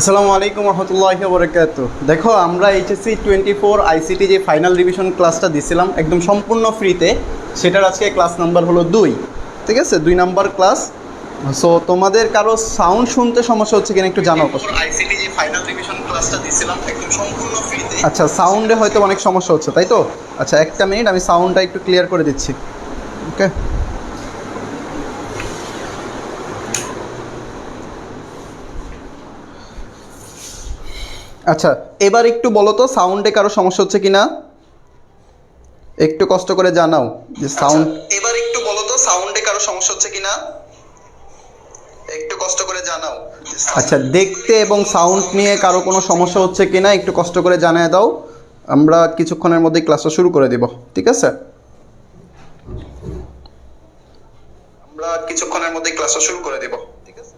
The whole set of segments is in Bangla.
আসসালামু আলাইকুম রহমতুল্লাহি ওয়া বারাকাতুহু। দেখো আমরা এইচএসসি 24 আইসিটি যে ফাইনাল রিভিশন ক্লাসটা দিছিলাম একদম সম্পূর্ণ ফ্রিতে, সেটার আজকে ক্লাস নাম্বার হলো 2। ঠিক আছে, 2 নাম্বার ক্লাস। সো তোমাদের কারো সাউন্ড শুনতে সমস্যা হচ্ছে কিনা একটু জানাও। আইসিটি যে ফাইনাল রিভিশন ক্লাসটা দিছিলাম একদম সম্পূর্ণ ফ্রিতে। আচ্ছা, সাউন্ডে হয়তো অনেক সমস্যা হচ্ছে, তাই তো? আচ্ছা, একটা মিনিট, আমি সাউন্ডটা একটু ক্লিয়ার করে দিচ্ছি। ওকে, আচ্ছা এবার একটু বলো তো সাউন্ডে কারো সমস্যা হচ্ছে কিনা, একটু কষ্ট করে জানাও যে সাউন্ড। এবার একটু বলো তো সাউন্ডে কারো সমস্যা হচ্ছে কিনা, একটু কষ্ট করে জানাও। আচ্ছা, দেখতে এবং সাউন্ড নিয়ে কারো কোনো সমস্যা হচ্ছে কিনা একটু কষ্ট করে জানিয়ে দাও। আমরা কিছুক্ষণের মধ্যে ক্লাসটা শুরু করে দিব, ঠিক আছে? আমরা কিছুক্ষণের মধ্যে ক্লাসটা শুরু করে দিব, ঠিক আছে?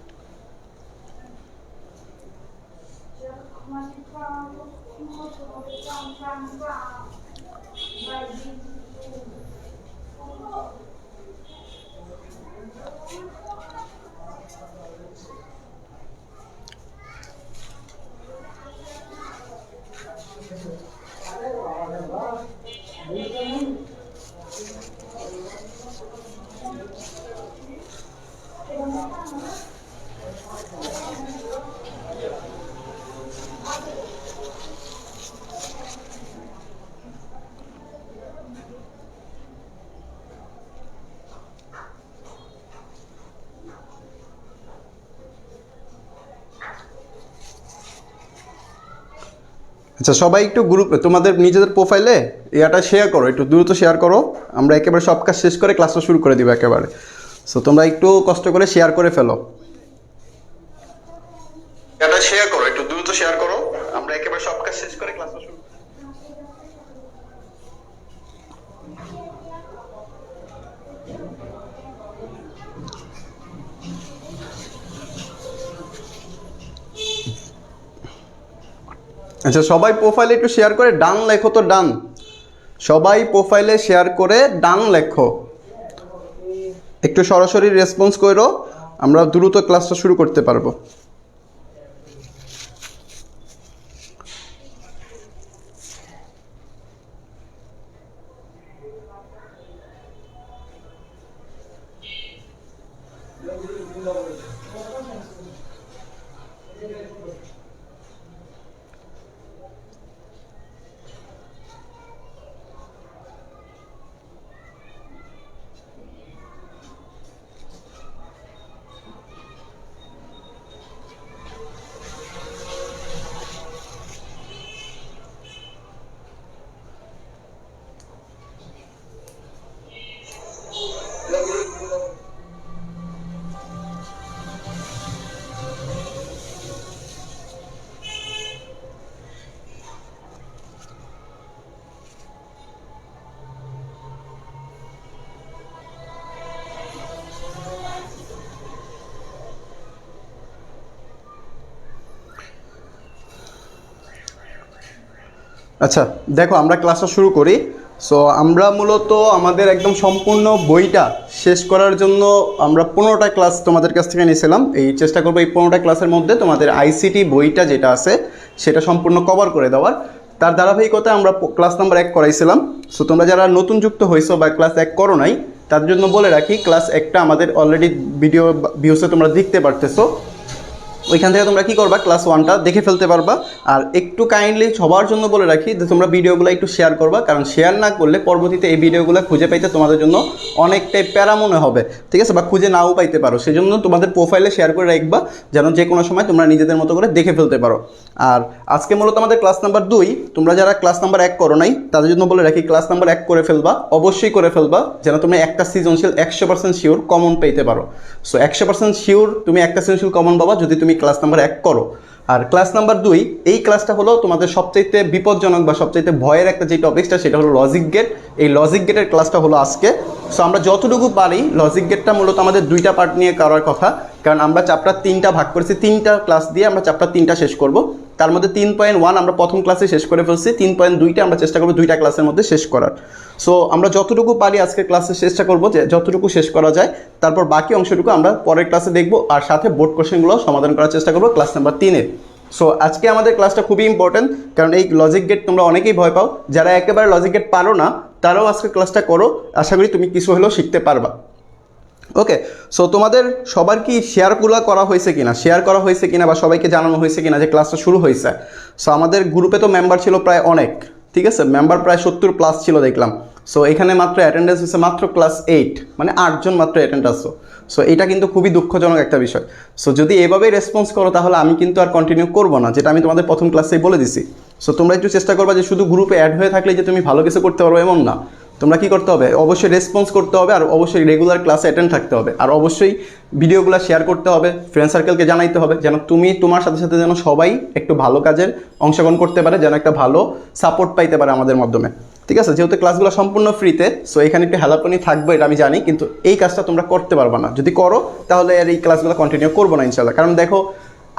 আচ্ছা, সবাই একটু গ্রুপে তোমাদের নিজেদের প্রোফাইলে ইয়াটা শেয়ার করো, একটু দ্রুত শেয়ার করো। আমরা একেবারে সব কাজ শেষ করে ক্লাসটা শুরু করে দিব একেবারে। সো তোমরা একটু কষ্ট করে শেয়ার করে ফেলো। এটা শেয়ার করো, একটু দ্রুত শেয়ার করো। আমরা একেবারে সব কাজ শেষ করে ক্লাসটা শুরু। আচ্ছা, সবাই প্রোফাইলে একটু শেয়ার করে ডান লেখো তো, ডান। সবাই প্রোফাইলে শেয়ার করে ডান লেখো, একটু সরাসরি রেসপন্স করো, আমরা দ্রুত ক্লাসটা শুরু করতে পারবো। আচ্ছা দেখো, আমরা ক্লাসটা শুরু করি। সো আমরা মূলত আমাদের একদম সম্পূর্ণ বইটা শেষ করার জন্য আমরা 15টা ক্লাস তোমাদের কাছ থেকে নিয়েছিলাম। এই চেষ্টা করবো এই 15টা ক্লাসের মধ্যে তোমাদের আইসিটি বইটা যেটা আছে সেটা সম্পূর্ণ কভার করে দেওয়ার। তার ধারাবাহিকতায় আমরা ক্লাস নাম্বার 1 করাইছিলাম। সো তোমরা যারা নতুন যুক্ত হয়েছো বা ক্লাস 1 করো নাই, তাদের জন্য বলে রাখি ক্লাস 1টা আমাদের অলরেডি ভিডিও ভিউসে তোমরা দেখতে পারতেছো। ওইখান থেকে তোমরা কী করবা, ক্লাস 1টা দেখে ফেলতে পারবা। আর একটু কাইন্ডলি সবার জন্য বলে রাখি যে তোমরা ভিডিওগুলো একটু শেয়ার করবা, কারণ শেয়ার না করলে পরবর্তীতে এই ভিডিওগুলো খুঁজে পাইতে তোমাদের জন্য অনেকটাই প্যারা মনে হবে, ঠিক আছে, বা খুঁজে নাও পাইতে পারো। সেই জন্য তোমাদের প্রোফাইলে শেয়ার করে রাখবা, যেন যে কোনো সময় তোমরা নিজেদের মতো করে দেখে ফেলতে পারো। আর আজকে মূলত আমাদের ক্লাস নাম্বার 2, তোমরা যারা ক্লাস নাম্বার 1 করো নাই তাদের জন্য বলে রাখি, ক্লাস নাম্বার 1 করে ফেলবা, অবশ্যই করে ফেলবা, যেন তুমি একটা সৃজনশীল 100% শিওর কমন পেতে পারো। সো 100% শিওর তুমি একটা সৃজনশীল কমন পাবা যদি তুমি ক্লাস নাম্বার 1 করো। আর ক্লাস নাম্বার 2, এই ক্লাসটা হলো তোমাদের সবচাইতে বিপজ্জনক বা সবচাইতে ভয়ের একটা যে টপিকসটা, সেটা হলো লজিক গেট। এই লজিক গেটের ক্লাসটা হলো আজকে। সো আমরা যতটুকু পারি লজিক গেটটা মূলত আমাদের 2টা পার্ট নিয়ে করার কথা, কারণ আমরা চ্যাপ্টার 3টা ভাগ করেছি, 3টা ক্লাস দিয়ে আমরা চ্যাপ্টার 3টা শেষ করব। তার মধ্যে 3.1 আমরা প্রথম ক্লাসে শেষ করে ফেলছি, 3.2টা আমরা চেষ্টা করবো 2টা ক্লাসের মধ্যে শেষ করার। সো আমরা যতটুকু পারি আজকে ক্লাসে চেষ্টা করবো যে যতটুকু শেষ করা যায়, তারপর বাকি অংশটুকু আমরা পরের ক্লাসে দেখবো, আর সাথে বোর্ড কোশ্চেনগুলো সমাধান করার চেষ্টা করবো ক্লাস নাম্বার 3-এ। সো আজকে আমাদের ক্লাসটা খুবই ইম্পর্টেন্ট, কারণ এই লজিক গেট তোমরা অনেকেই ভয় পাও, যারা একেবারে লজিক গেট পারো না তারাও আজকে ক্লাসটা করো, আশা করি তুমি কিছু হলেও শিখতে পারবা। ওকে, সো তোমাদের সবার কি শেয়ারগুলো করা হয়েছে কিনা, শেয়ার করা হয়েছে কিনা, বা সবাইকে জানানো হয়েছে কিনা যে ক্লাসটা শুরু হয়েছে? সো আমাদের গ্রুপে তো মেম্বার ছিল প্রায় অনেক, ঠিক আছে, মেম্বার প্রায় 70+ ছিল দেখলাম। সো এখানে মাত্র অ্যাটেন্ডেন্স হচ্ছে মাত্র ক্লাস 8, মানে 8 জন মাত্র অ্যাটেন্ড আসছো। সো এটা কিন্তু খুবই দুঃখজনক একটা বিষয়। সো যদি এভাবেই রেসপন্স করো তাহলে আমি কিন্তু আর কন্টিনিউ করবো না, যেটা আমি তোমাদের প্রথম ক্লাসেই বলে দিছি। সো তোমরা একটু চেষ্টা করবা যে শুধু গ্রুপে অ্যাড হয়ে থাকলে যে তুমি ভালো কিছু করতে পারো এমন না, তোমরা কি করতে হবে, অবশ্যই রেসপন্স করতে হবে, আর অবশ্যই রেগুলার ক্লাসে অ্যাটেন্ড থাকতে হবে, আর অবশ্যই ভিডিওগুলো শেয়ার করতে হবে, ফ্রেন্ড সার্কেলকে জানাইতে হবে, যেন তুমি তোমার সাথে সাথে যেন সবাই একটু ভালো কাজের অংশগ্রহণ করতে পারে, যেন একটা ভালো সাপোর্ট পাইতে পারে আমাদের মাধ্যমে, ঠিক আছে। যেহেতু ক্লাসগুলো সম্পূর্ণ ফ্রিতে, সো এখানে একটু হেল্পনি থাকবে, এটা আমি জানি, কিন্তু এই কাজটা তোমরা করতে পারবে না। যদি করো তাহলে আর এই ক্লাসগুলো কন্টিনিউ করবো না ইনশাল্লাহ, কারণ দেখো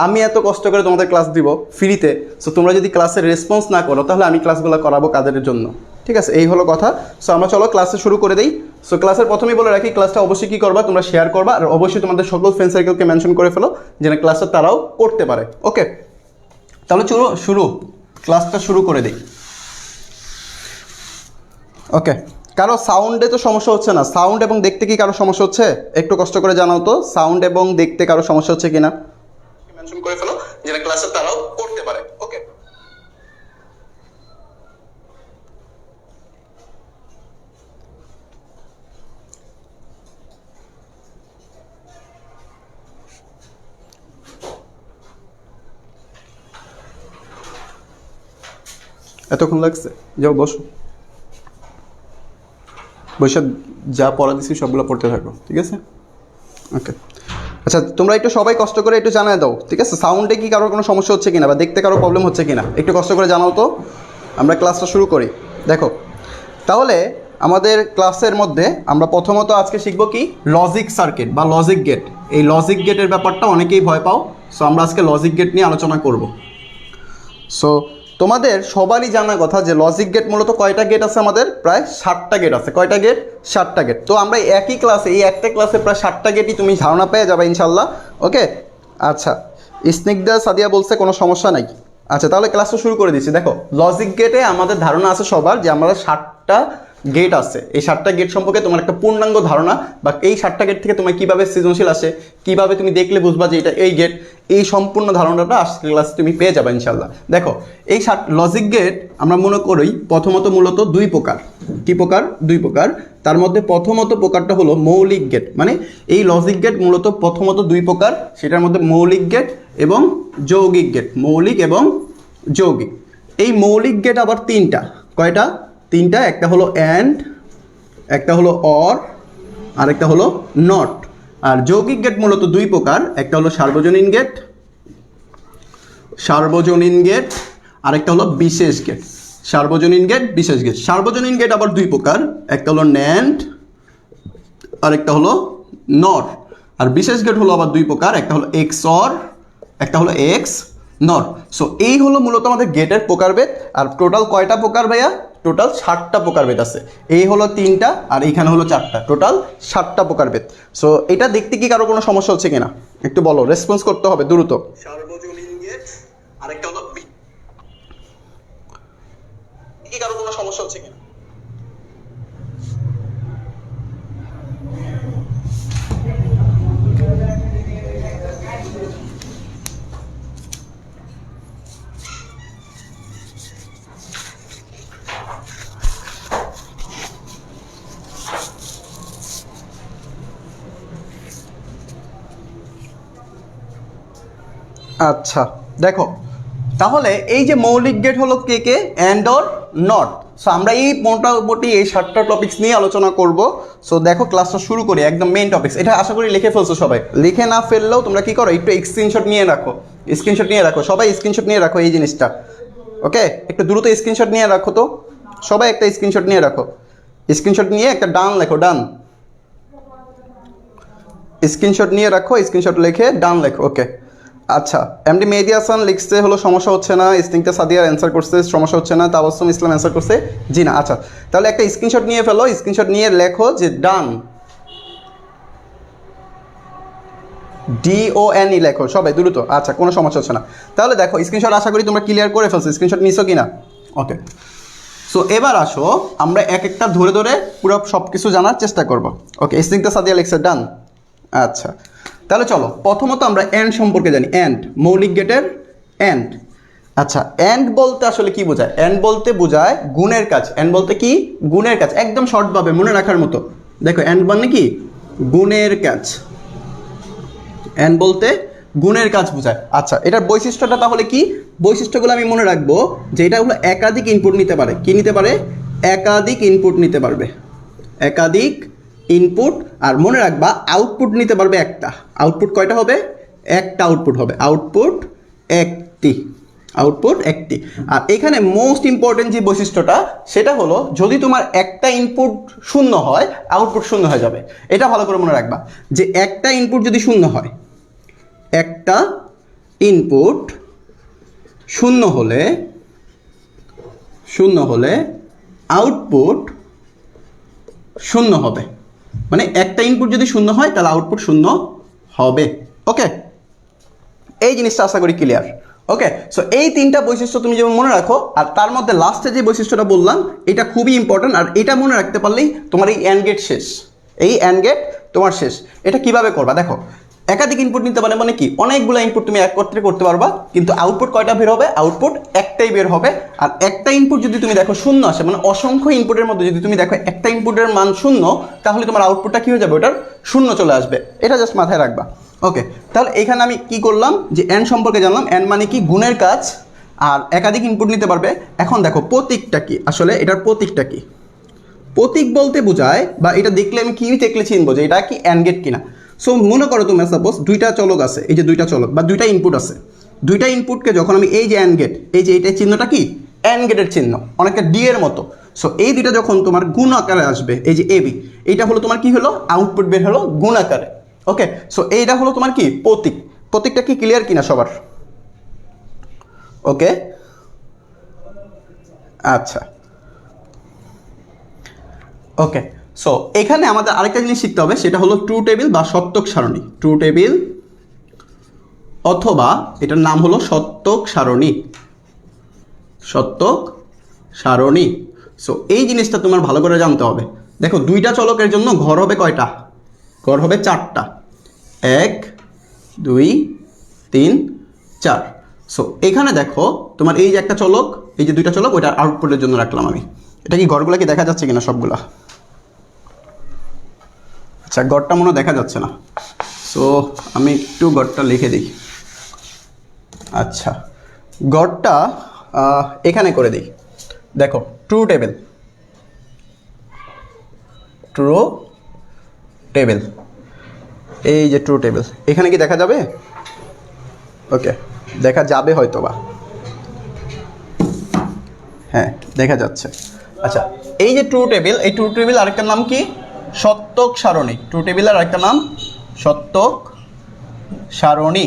আমি এত কষ্ট করে তোমাদের ক্লাস দিব ফ্রিতে, সো তোমরা যদি ক্লাসের রেসপন্স না করো তাহলে আমি ক্লাসগুলো করাবো কাদের জন্য, ঠিক আছে, এই হলো কথা। সো আমরা চলো ক্লাসে শুরু করে দিই। সো ক্লাসের প্রথমেই বলে রাখি, ক্লাসটা অবশ্যই কী করবা, তোমরা শেয়ার করবা, আর অবশ্যই তোমাদের সকল ফ্রেন্ড সার্কেলকে মেনশন করে ফেলো যেন ক্লাসটা তারাও করতে পারে। ওকে, তাহলে চলো ক্লাসটা শুরু করে দিই। ওকে, কারো সাউন্ডে তো সমস্যা হচ্ছে না? সাউন্ড এবং দেখতে কি কারো সমস্যা হচ্ছে? একটু কষ্ট করে জানাও তো, সাউন্ড এবং দেখতে কারো সমস্যা হচ্ছে কিনা মেনশন করে ফেলো যেন ক্লাসে তারাও করতে পারে। ওকে, এতক্ষণ লাগছে, যাও বসো, বসে যা পড়া দিচ্ছি সবগুলো পড়তে থাকো, ঠিক আছে। ওকে, আচ্ছা তোমরা একটু সবাই কষ্ট করে একটু জানায় দাও, ঠিক আছে, সাউন্ডে কি কারোর কোনো সমস্যা হচ্ছে কিনা, বা দেখতে কারো প্রবলেম হচ্ছে কিনা, একটু কষ্ট করে জানাও তো। আমরা ক্লাসটা শুরু করি। দেখো তাহলে আমাদের ক্লাসের মধ্যে আমরা প্রথমত আজকে শিখব কি, লজিক সার্কিট বা লজিক গেট। এই লজিক গেটের ব্যাপারটা অনেকেই ভয় পাও, সো আমরা আজকে লজিক গেট নিয়ে আলোচনা করব। সো তোমাদের সবারই জানা কথা যে লজিক গেট মূলত কয়টা গেট আছে, আমাদের প্রায় 60টা গেট আছে। কয়টা গেট? 60টা গেট। তো আমরা একই ক্লাসে, এই একটা ক্লাসে প্রায় 60টা গেটই তুমি ধারণা পেয়ে যাবে ইনশাল্লাহ। ওকে, আচ্ছা, স্নিগ্ধা সাদিয়া বলছে কোনো সমস্যা নাই। আচ্ছা তাহলে ক্লাসটা শুরু করে দিচ্ছি। দেখো লজিক গেটে আমাদের ধারণা আছে সবার যে আমাদের 60টা গেট আছে। এই 60টা গেট সম্পর্কে তোমার একটা পূর্ণাঙ্গ ধারণা, বা এই 60টা গেট থেকে তোমার কীভাবে সৃজনশীল আসে, কীভাবে তুমি দেখলে বুঝবা যে এটা এই গেট, এই সম্পূর্ণ ধারণাটা আজকের ক্লাসে তুমি পেয়ে যাবে ইনশাল্লাহ। দেখো এই লজিক গেট আমরা মনে করি প্রথমত মূলত 2 প্রকার। কী প্রকার? 2 প্রকার। তার মধ্যে প্রথমত প্রকারটা হলো মৌলিক গেট, মানে এই লজিক গেট মূলত প্রথমত 2 প্রকার, সেটার মধ্যে মৌলিক গেট এবং যৌগিক গেট। মৌলিক এবং যৌগিক। এই মৌলিক গেট আবার 3টা। কয়টা? 3টা। একটা হলো অ্যান্ড, একটা হলো অর, আর একটা হলো নট। আর যৌগিক গেট মূলত 2 প্রকার। একটা হলো সার্বজনীন গেট, আর একটা হলো বিশেষ গেট। সার্বজনীন গেট, বিশেষ গেট। সার্বজনীন গেট আবার 2 প্রকার। একটা হলো ন্যান্ড, আর একটা হলো নট। আর বিশেষ গেট হলো আবার 2 প্রকার। একটা হলো এক্স অর, একটা হলো এক্স নট। সো এই হলো মূলত আমাদের গেটের প্রকারভেদ। আর টোটাল কয়টা প্রকার ভাইয়া? টোটাল 60টা প্রকারভেদ আছে। এই হলো 3টা, আর এইখানে হলো 4টা, টোটাল 60টা প্রকারভেদ। সো এটা দেখতে কি কারো কোনো সমস্যা হচ্ছে কিনা একটু বলো, রেসপন্স করতে হবে দ্রুত। সার্বজনীন গেট, আরেকটা হলো কি কারো কোনো সমস্যা হচ্ছে কিনা? আচ্ছা দেখো, তাহলে এই যে মৌলিক গেট হলো কে কে, অ্যান্ড অর নট। সো আমরা এই মোটামুটি এই 7টা টপিক্স নিয়ে আলোচনা করব। সো দেখো ক্লাসটা শুরু করি, একদম মেইন টপিক্স। এটা আশা করি লিখে ফেলছো সবাই। লিখে না ফেললেও তোমরা কি করো, একটু স্ক্রিনশট নিয়ে রাখো, স্ক্রিনশট নিয়ে রাখো, সবাই স্ক্রিনশট নিয়ে রাখো এই জিনিসটা। ওকে, একটু দ্রুত স্ক্রিনশট নিয়ে রাখো তো, সবাই একটা স্ক্রিনশট নিয়ে রাখো। স্ক্রিনশট নিয়ে একটা ডান লেখো, ডান। স্ক্রিনশট নিয়ে রাখো, স্ক্রিনশট লিখে ডান লেখো। ওকে আচ্ছা, এমডি মেহেদী হাসান লিখছে হলো সমস্যা হচ্ছে না, স্নিগ্ধা সাদিয়া অ্যান্সার করছে সমস্যা হচ্ছে না, তাবাসসুম ইসলাম অ্যান্সার করছে জি না। আচ্ছা তাহলে একটা স্ক্রিনশট নিয়ে ফেলো, স্ক্রিনশট নিয়ে লেখো যে ডান, DONE লেখো সবাই দ্রুত। আচ্ছা কোনো সমস্যা হচ্ছে না। তাহলে দেখো স্ক্রিনশট আশা করি তোমরা ক্লিয়ার করে ফেলছো, স্ক্রিনশট নিছো কি না? ওকে, সো এবার আসো আমরা এক একটা ধরে ধরে পুরো সব কিছু জানার চেষ্টা করব। ওকে, স্নিগ্ধা সাদিয়া লিখছে ডান। আচ্ছা তাহলে চলো প্রথমত আমরা অ্যান্ড সম্পর্কে জানি। অ্যান্ড, মৌলিক গেটের অ্যান্ড। আচ্ছা অ্যান্ড বলতে আসলে কি বোঝায়? অ্যান্ড বলতে বোঝায় গুণের কাজ। অ্যান্ড বলতে কি? গুণের কাজ, একদম শর্টভাবে মনে রাখার মতো। দেখো অ্যান্ড মানে কি? গুণের কাজ। অ্যান্ড বলতে গুণের কাজ বোঝায়। আচ্ছা এটার বৈশিষ্ট্যটা তাহলে কি? বৈশিষ্ট্যগুলো আমি মনে রাখবো যে এটা হলো একাধিক ইনপুট নিতে পারে। কি নিতে পারে? একাধিক ইনপুট নিতে পারবে, একাধিক ইনপুট। আর মনে রাখবা আউটপুট নিতে পারবে একটা। আউটপুট কয়টা হবে? একটা আউটপুট হবে। আউটপুট একটি, আউটপুট একটি। আর এখানে মোস্ট ইম্পর্টেন্ট যে বৈশিষ্ট্যটা সেটা হলো যদি তোমার একটা ইনপুট শূন্য হয় আউটপুট শূন্য হয়ে যাবে। এটা ভালো করে মনে রাখবা যে একটা ইনপুট যদি শূন্য হয়, একটা ইনপুট শূন্য হলে আউটপুট শূন্য হবে। মানে একটা ইনপুট যদি শূন্য হয় তাহলে আউটপুট শূন্য হবে। ওকে, এই জিনিসটা আশা করি ক্লিয়ার। ওকে, সো এই তিনটা বৈশিষ্ট্য তুমি যেমন মনে রাখো, আর তার মধ্যে লাস্টে যে বৈশিষ্ট্যটা বললাম এটা খুবই ইম্পর্টেন্ট। আর এটা মনে রাখতে পারলেই তোমার এই অ্যান্ড গেট শেষ, এই অ্যান্ড গেট তোমার শেষ। এটা কিভাবে করবা দেখো, একাধিক ইনপুট নিতে পারে মানে কি? অনেকগুলো ইনপুট তুমি একত্রে করতে পারবা, কিন্তু আউটপুট কয়টা বের হবে? আউটপুট একটাই বের হবে। আর একটা ইনপুট যদি তুমি দেখো শূন্য আসে, মানে অসংখ্য ইনপুটের মধ্যে যদি তুমি দেখো একটা ইনপুটের মান শূন্য, তাহলে তোমার আউটপুটটা কী হয়ে যাবে? ওটার শূন্য চলে আসবে। এটা জাস্ট মাথায় রাখবা। ওকে, তাহলে এখানে আমি কি করলাম যে অ্যান্ড সম্পর্কে জানলাম। অ্যান্ড মানে কি? গুণের কাজ, আর একাধিক ইনপুট নিতে পারবে। এখন দেখো প্রতীকটা কি, আসলে এটার প্রতীকটা কি? প্রতীক বলতে বোঝায়, বা এটা দেখলে আমি কি দেখলে চিনবো যে এটা কি অ্যান্ড গেট কিনা। সো মনে করো তোমার সাপোজ দুইটা চলক আছে, এই যে দুইটা চলক বা দুইটা ইনপুট আছে। দুইটা ইনপুটকে যখন আমি এই যে অ্যান্ড গেট, এই যে এইটার চিহ্নটা কি? অ্যান্ড গেটের চিহ্ন, অনেকটা ডি এর মতো। সো এই দুইটা যখন তোমার গুণ আকারে আসবে, এই যে এবি, এইটা হলো তোমার কি হলো? আউটপুট বের হলো গুণ আকারে। ওকে, সো এইটা হলো তোমার কি? প্রতীক। প্রতীকটা কি ক্লিয়ার কিনা সবার? ওকে আচ্ছা, ওকে, সো এখানে আমাদের আরেকটা জিনিস শিখতে হবে, সেটা হলো ট্রু টেবিল বা সত্যক সারণী। ট্রু টেবিল অথবা এটার নাম হলো সত্যক সারণী, সত্যক সারণী। সো এই জিনিসটা তোমার ভালো করে জানতে হবে। দেখো দুইটা চলকের জন্য ঘর হবে কয়টা? ঘর হবে 4টা। 1 2 3 4। সো এখানে দেখো তোমার এই যে একটা চলক, এই যে দুইটা চলক, ওইটা আউটপুটের জন্য রাখলাম আমি। এটা কি ঘরগুলো কি দেখা যাচ্ছে কিনা সবগুলা? আচ্ছা গড়টা মনে দেখা যাচ্ছে না, সো আমি একটু গড়টা লিখে দিই। আচ্ছা গড়টা এখানে করে দিই। দেখো ট্রু টেবিল, ট্রু টেবিল, এই যে ট্রু টেবিল, এখানে কি দেখা যাবে? ওকে, দেখা যাবে হয়তো বা, হ্যাঁ দেখা যাচ্ছে। আচ্ছা এই যে ট্রু টেবিল, এই ট্রু টেবিল আরেকটা নাম কি? সত্যক সারণী। ট্রু টেবিলের আরেকটা নাম সত্যক সারণী।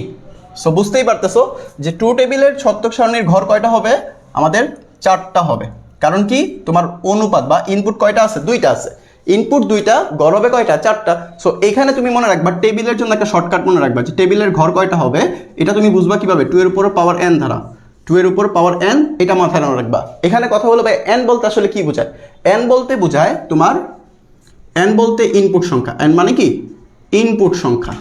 সো বুঝতেই পারতেছো যে ট্রু টেবিলের সত্যক সারণীর ঘর কয়টা হবে? আমাদের 4টা হবে। কারণ কি? তোমার অনুপাত বা ইনপুট কয়টা আছে? 2টা আছে। ইনপুট 2টা, ঘর হবে কয়টা? 4টা। সো এখানে তুমি মনে রাখবা টেবিলের জন্য একটা শর্টকাট মনে রাখবা যে টেবিলের ঘর কয়টা হবে। এটা তুমি বুঝবা কিভাবে? 2 এর উপর পাওয়ার n ধারা, 2 এর উপর পাওয়ার n, এটা মাথায় রাখবা। এখানে কথা হলো ভাই n বলতে আসলে কি বোঝায়? n বলতে বোঝায় তোমার, n বলতে ইনপুট সংখ্যা। n মানে কি? ইনপুট সংখ্যা।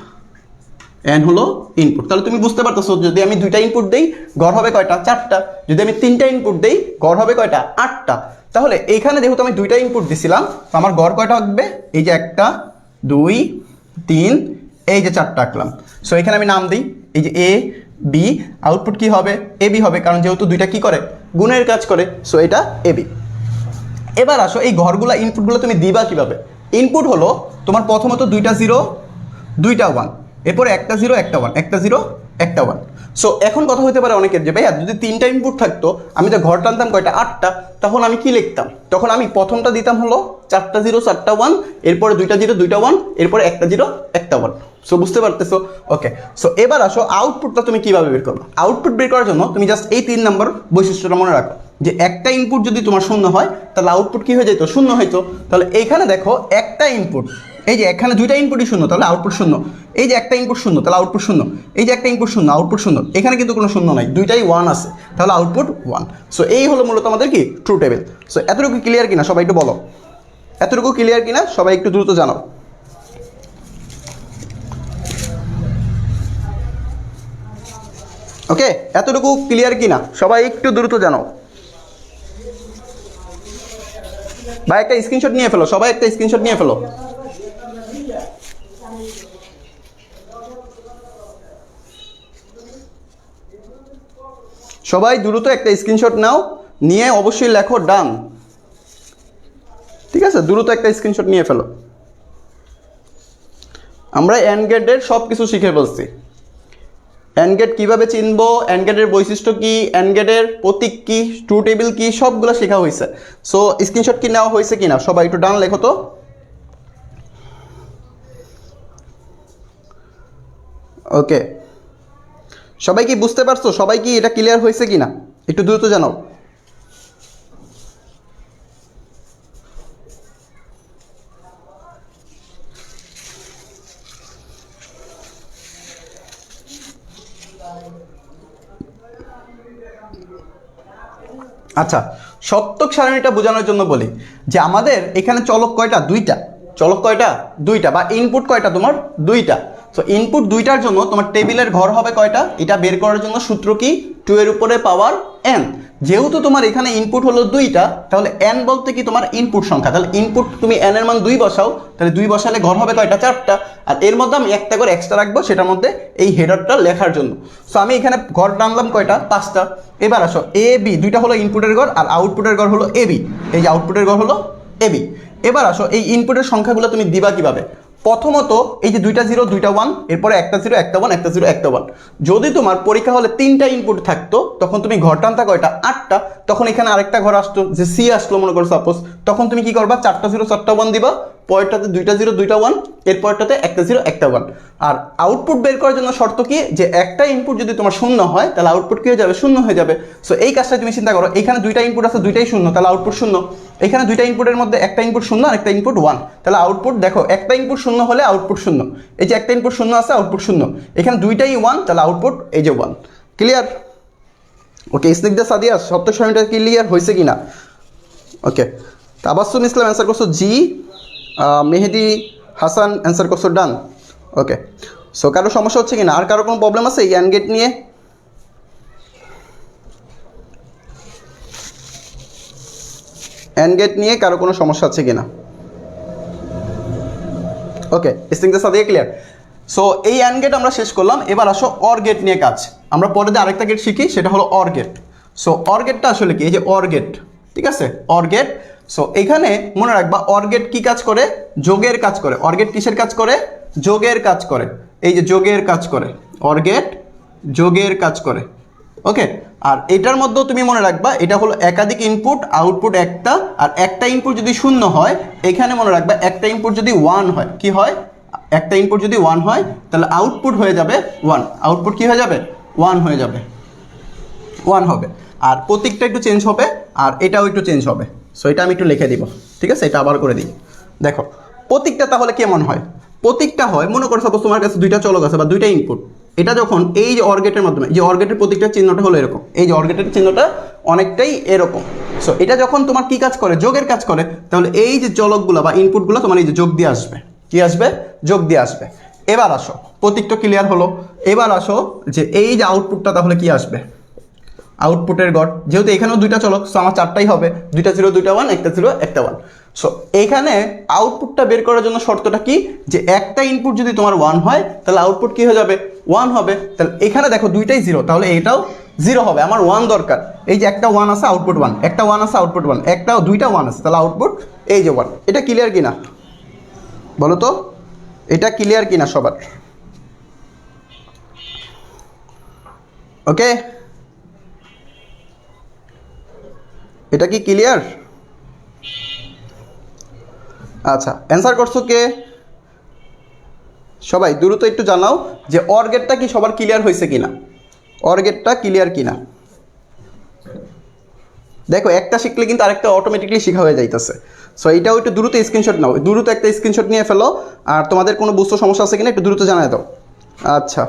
n হলো ইনপুট। তাহলে তুমি বুঝতে পারতেছো যদি আমি 2টা ইনপুট দেই গড় হবে কয়টা? 4টা। যদি আমি 3টা ইনপুট দেই গড় হবে কয়টা? 8টা। তাহলে এইখানে যেহেতু আমি 2টা ইনপুট দিছিলাম, তো আমার গড় কয়টা হবে? এই যে 1 2 3, এই যে 4টা আঁকলাম। সো এখানে আমি নাম দিই, এই যে A বি, আউটপুট কি হবে এবি হবে, কারণ যেহেতু দুইটা কি করে গুণের কাজ করে, সো এটা এবি। এবার আসো এই ঘরগুলো ইনপুটগুলো তুমি দিবা কিভাবে। ইনপুট হলো তোমার প্রথমত দুইটা 0 দুইটা 1, এরপরে একটা 0 একটা 1, একটা 0 একটা 1। সো এখন কথা হতে পারে অনেকের যে ভাইয়া যদি 3টা ইনপুট থাকতো, আমি তো ঘর টানতাম কয়টা 8টা, তখন আমি কি লিখতাম, তখন আমি প্রথমটা দিতাম হলো 4টা 0 4টা 1, এরপরে দুইটা 0 দুইটা 1, এরপরে একটা 0 একটা 1। সো বুঝতে পারতেছো? ওকে, সো এবার আসো আউটপুটটা তুমি কিভাবে বের করবে। আউটপুট বের করার জন্য তুমি জাস্ট এই 3 নম্বর বৈশিষ্ট্যটা মনে রাখো, যে একটা ইনপুট যদি তোমার শূন্য হয় তাহলে আউটপুট কি হয়ে যেত, শূন্য হইতো। তাহলে এইখানে দেখো একটা ইনপুট, এই যে এখানে দুইটা ইনপুটই শূন্য, তাহলে আউটপুট শূন্য। এই যে একটা ইনপুট শূন্য, তাহলে আউটপুট শূন্য। এই যে একটা ইনপুট শূন্য, আউটপুট শূন্য। এখানে কিন্তু কোনো শূন্য নাই, দুইটাই 1 আছে, তাহলে আউটপুট 1। সো এই হলো মূলত আমাদের কি ট্রু টেবিল। সো এতটুকু ক্লিয়ার কিনা সবাই একটু বলো, এতটুকু ক্লিয়ার কিনা সবাই একটু দ্রুত জানাও। ওকে, এতটুকু ক্লিয়ার কিনা সবাই একটু দ্রুত জানাও। ভাই একটা স্ক্রিনশট নিয়ে ফেলো, সবাই একটা স্ক্রিনশট নিয়ে ফেলো। সবাই দ্রুত একটা স্ক্রিনশট নাও, নিয়ে অবশ্যই লেখো ডান। ঠিক আছে, দ্রুত একটা স্ক্রিনশট নিয়ে ফেলো। আমরা অ্যান্ড গেটের সব কিছু শিখে ফেলছি। অ্যান্ড গেট কীভাবে চিনবো, অ্যান্ড গেটের বৈশিষ্ট্য কী, অ্যান্ড গেটের প্রতীক কী, ট্রু টেবিল কী, সবগুলো শেখা হয়েছে। সো স্ক্রিনশট কি নেওয়া হয়েছে কিনা সবাই একটু ডান লেখো তো। ওকে, সবাই কি বুঝতে পারছো, সবাই কি এটা ক্লিয়ার হয়েছে কিনা একটু দ্রুত জানাও। আচ্ছা, সত্যক সারণীটা বোঝানোর জন্য বলি যে আমাদের এখানে চলক কয়টা, দুইটা। চলক কয়টা, দুইটা। বা ইনপুট কয়টা তোমার, দুইটা। সো ইনপুট দুইটার জন্য তোমার টেবিলের ঘর হবে কয়টা, এটা বের করার জন্য সূত্র কি, 2 এর উপরে পাওয়ার n। যেহেতু তোমার এখানে ইনপুট হলো দুইটা, তাহলে n বলতে কি তোমার ইনপুট সংখ্যা, তাহলে ইনপুট তুমি n এর মান 2 বসাও, তাহলে 2 বসালে ঘর হবে কয়টা, 4টা। আর এর মধ্যে আমি একটা করে এক্সট্রা রাখবো, সেটার মধ্যে এই হেডারটা লেখার জন্য। সো আমি এখানে ঘর টানলাম কয়টা, 5টা। এবার আসো এ বি, দুইটা হলো ইনপুটের ঘর আর আউটপুটের ঘর হলো এ বি। এই যে আউটপুটের ঘর হলো এ বি। এবার আসো এই ইনপুটের সংখ্যাগুলো তুমি দিবা কিভাবে। প্রথমত এই যে দুইটা 0 দুইটা 1, এরপরে একটা 0 একটা 1, একটা 0 একটা 1। যদি তোমার পরীক্ষা হলে 3টা ইনপুট থাকতো, তখন তুমি ঘর টানতা কয়টা, 8টা। তখন এখানে আরেকটা ঘর আসতো, যে সি আসলো মনে করো সাপোজ, তখন তুমি কি করবা, 4টা 0 4টা 1 দিবা, পরেরটাতে দুইটা 0 দুইটা 1, এরপরটাতে একটা 0 একটা 1। আর আউটপুট বের করার জন্য শর্ত কি, যে একটা ইনপুট যদি তোমার শূন্য হয় তাহলে আউটপুট কি হয়ে যাবে, শূন্য হয়ে যাবে। সো এই কাজটা তুমি চিন্তা করো, এখানে দুইটা ইনপুট আছে, দুইটাই শূন্য, তাহলে আউটপুট শূন্য। এখানে দুইটা ইনপুটের মধ্যে একটা ইনপুট শূন্য আর একটা ইনপুট 1, তাহলে আউটপুট দেখো একটা ইনপুট শূন্য হলে আউটপুট শূন্য। এই যে একটা ইনপুট শূন্য আছে, আউটপুট শূন্য। এখানে দুইটাই 1, তাহলে আউটপুট এই যে 1। ক্লিয়ার? ওকে, স্নিগ্ধা সাদিয়া সত্য সারণীটা ক্লিয়ার হয়েছে কিনা। ওকে, তাবাসসুম ইসলাম অ্যান্সার করছো জি, মেহেদি হাসান অ্যান্সার করছো ডান। ওকে, সো কারো সমস্যা হচ্ছে কিনা, আর কারো কোনো প্রবলেম আছে এই অ্যান্ড গেট নিয়ে? অ্যান্ড গেট নিয়ে কারো কোনো সমস্যা আছে কিনা? ওকে, স্নিগ্ধা সাদিয়া ক্লিয়ার। সো এই অ্যান্ড গেট আমরা শেষ করলাম। এবার আসো অর গেট নিয়ে কাজ। আমরা পরে যে আরেকটা গেট শিখি, সেটা হলো অর গেট। সো অর গেটটা আসলে কি, এই যে অর গেট, ঠিক আছে, অর গেট। সো এখানে মনে রাখবা অর গেট কি কাজ করে, যোগের কাজ করে। অর গেট কিসের কাজ করে, যোগের কাজ করে। এই যে যোগের কাজ করে, অর গেট যোগের কাজ করে। ওকে, আর এটার মধ্যেও তুমি মনে রাখবা এটা হলো একাধিক ইনপুট, আউটপুট একটা। আর একটা ইনপুট যদি শূন্য হয়, এখানে মনে রাখবা একটা ইনপুট যদি 1 হয়, কি হয়, একটা ইনপুট যদি 1 হয় তাহলে আউটপুট হয়ে যাবে 1। আউটপুট কি হয়ে যাবে, 1 হয়ে যাবে, 1 হবে। আর প্রতীকটা একটু চেঞ্জ হবে, আর এটাও একটু চেঞ্জ হবে। সো এটা আমি একটু লিখে দিব, ঠিক আছে, এটা আবার করে দিই। দেখো প্রতীকটা তাহলে কেমন হয়, প্রতীকটা হয় মনে করো সাপোজ তোমার কাছে দুইটা চলক আছে বা দুইটা ইনপুট। এটা যখন এই যে অর গেটের মাধ্যমে, যে অর গেটের প্রতীকটার চিহ্নটা হলো এরকম, এই যে অর গেটের চিহ্নটা অনেকটাই এরকম। সো এটা যখন তোমার কি কাজ করে, যোগের কাজ করে, তাহলে এই যে চলকগুলো বা ইনপুটগুলো তোমার এই যে যোগ দিয়ে আসবে, কি আসবে, যোগ দিয়ে আসবে। এবার আসো প্রতীকটা ক্লিয়ার হলো। এবার আসো যে এই যে আউটপুটটা তাহলে কি আসবে, আউটপুটের গড়, যেহেতু এখানেও দুইটা চলক, সো আমার 4টাই হবে, দুইটা 0 দুইটা 1, একটা 0 একটা 1। সো এখানে আউটপুটটা বের করার জন্য শর্তটা কি, যে একটা ইনপুট যদি তোমার 1 হয় তাহলে আউটপুট কি হয়ে যাবে, 1 হবে। তাহলে এখানে দেখো দুইটাই 0, তাহলে এটাও 0 হবে। আমার 1 দরকার। এই যে একটা 1 আছে আউটপুট 1, একটা 1 আছে আউটপুট 1, একটাও দুইটা 1 আছে, তাহলে আউটপুট এই যে 1। এটা ক্লিয়ার কিনা বলো তো? এটা ক্লিয়ার কিনা সবার? ওকে, এটা কি ক্লিয়ার? আচ্ছা, অ্যান্সার করছো কে? সবাই দ্রুত একটু জানাও যে অর গেটটা কি সবার ক্লিয়ার হয়েছে কিনা, অর গেটটা ক্লিয়ার কিনা। দেখো একটা শিখলে কিন্তু আরেকটা অটোমেটিকলি শেখা হয়ে যাইতেছে। সো এইটাও একটু দ্রুত স্ক্রিনশট নাও, দ্রুত একটা স্ক্রিনশট নিয়ে ফেলো। আর তোমাদের কোনো বুঝতে সমস্যা আছে কিনা একটু দ্রুত জানাই দাও। আচ্ছা,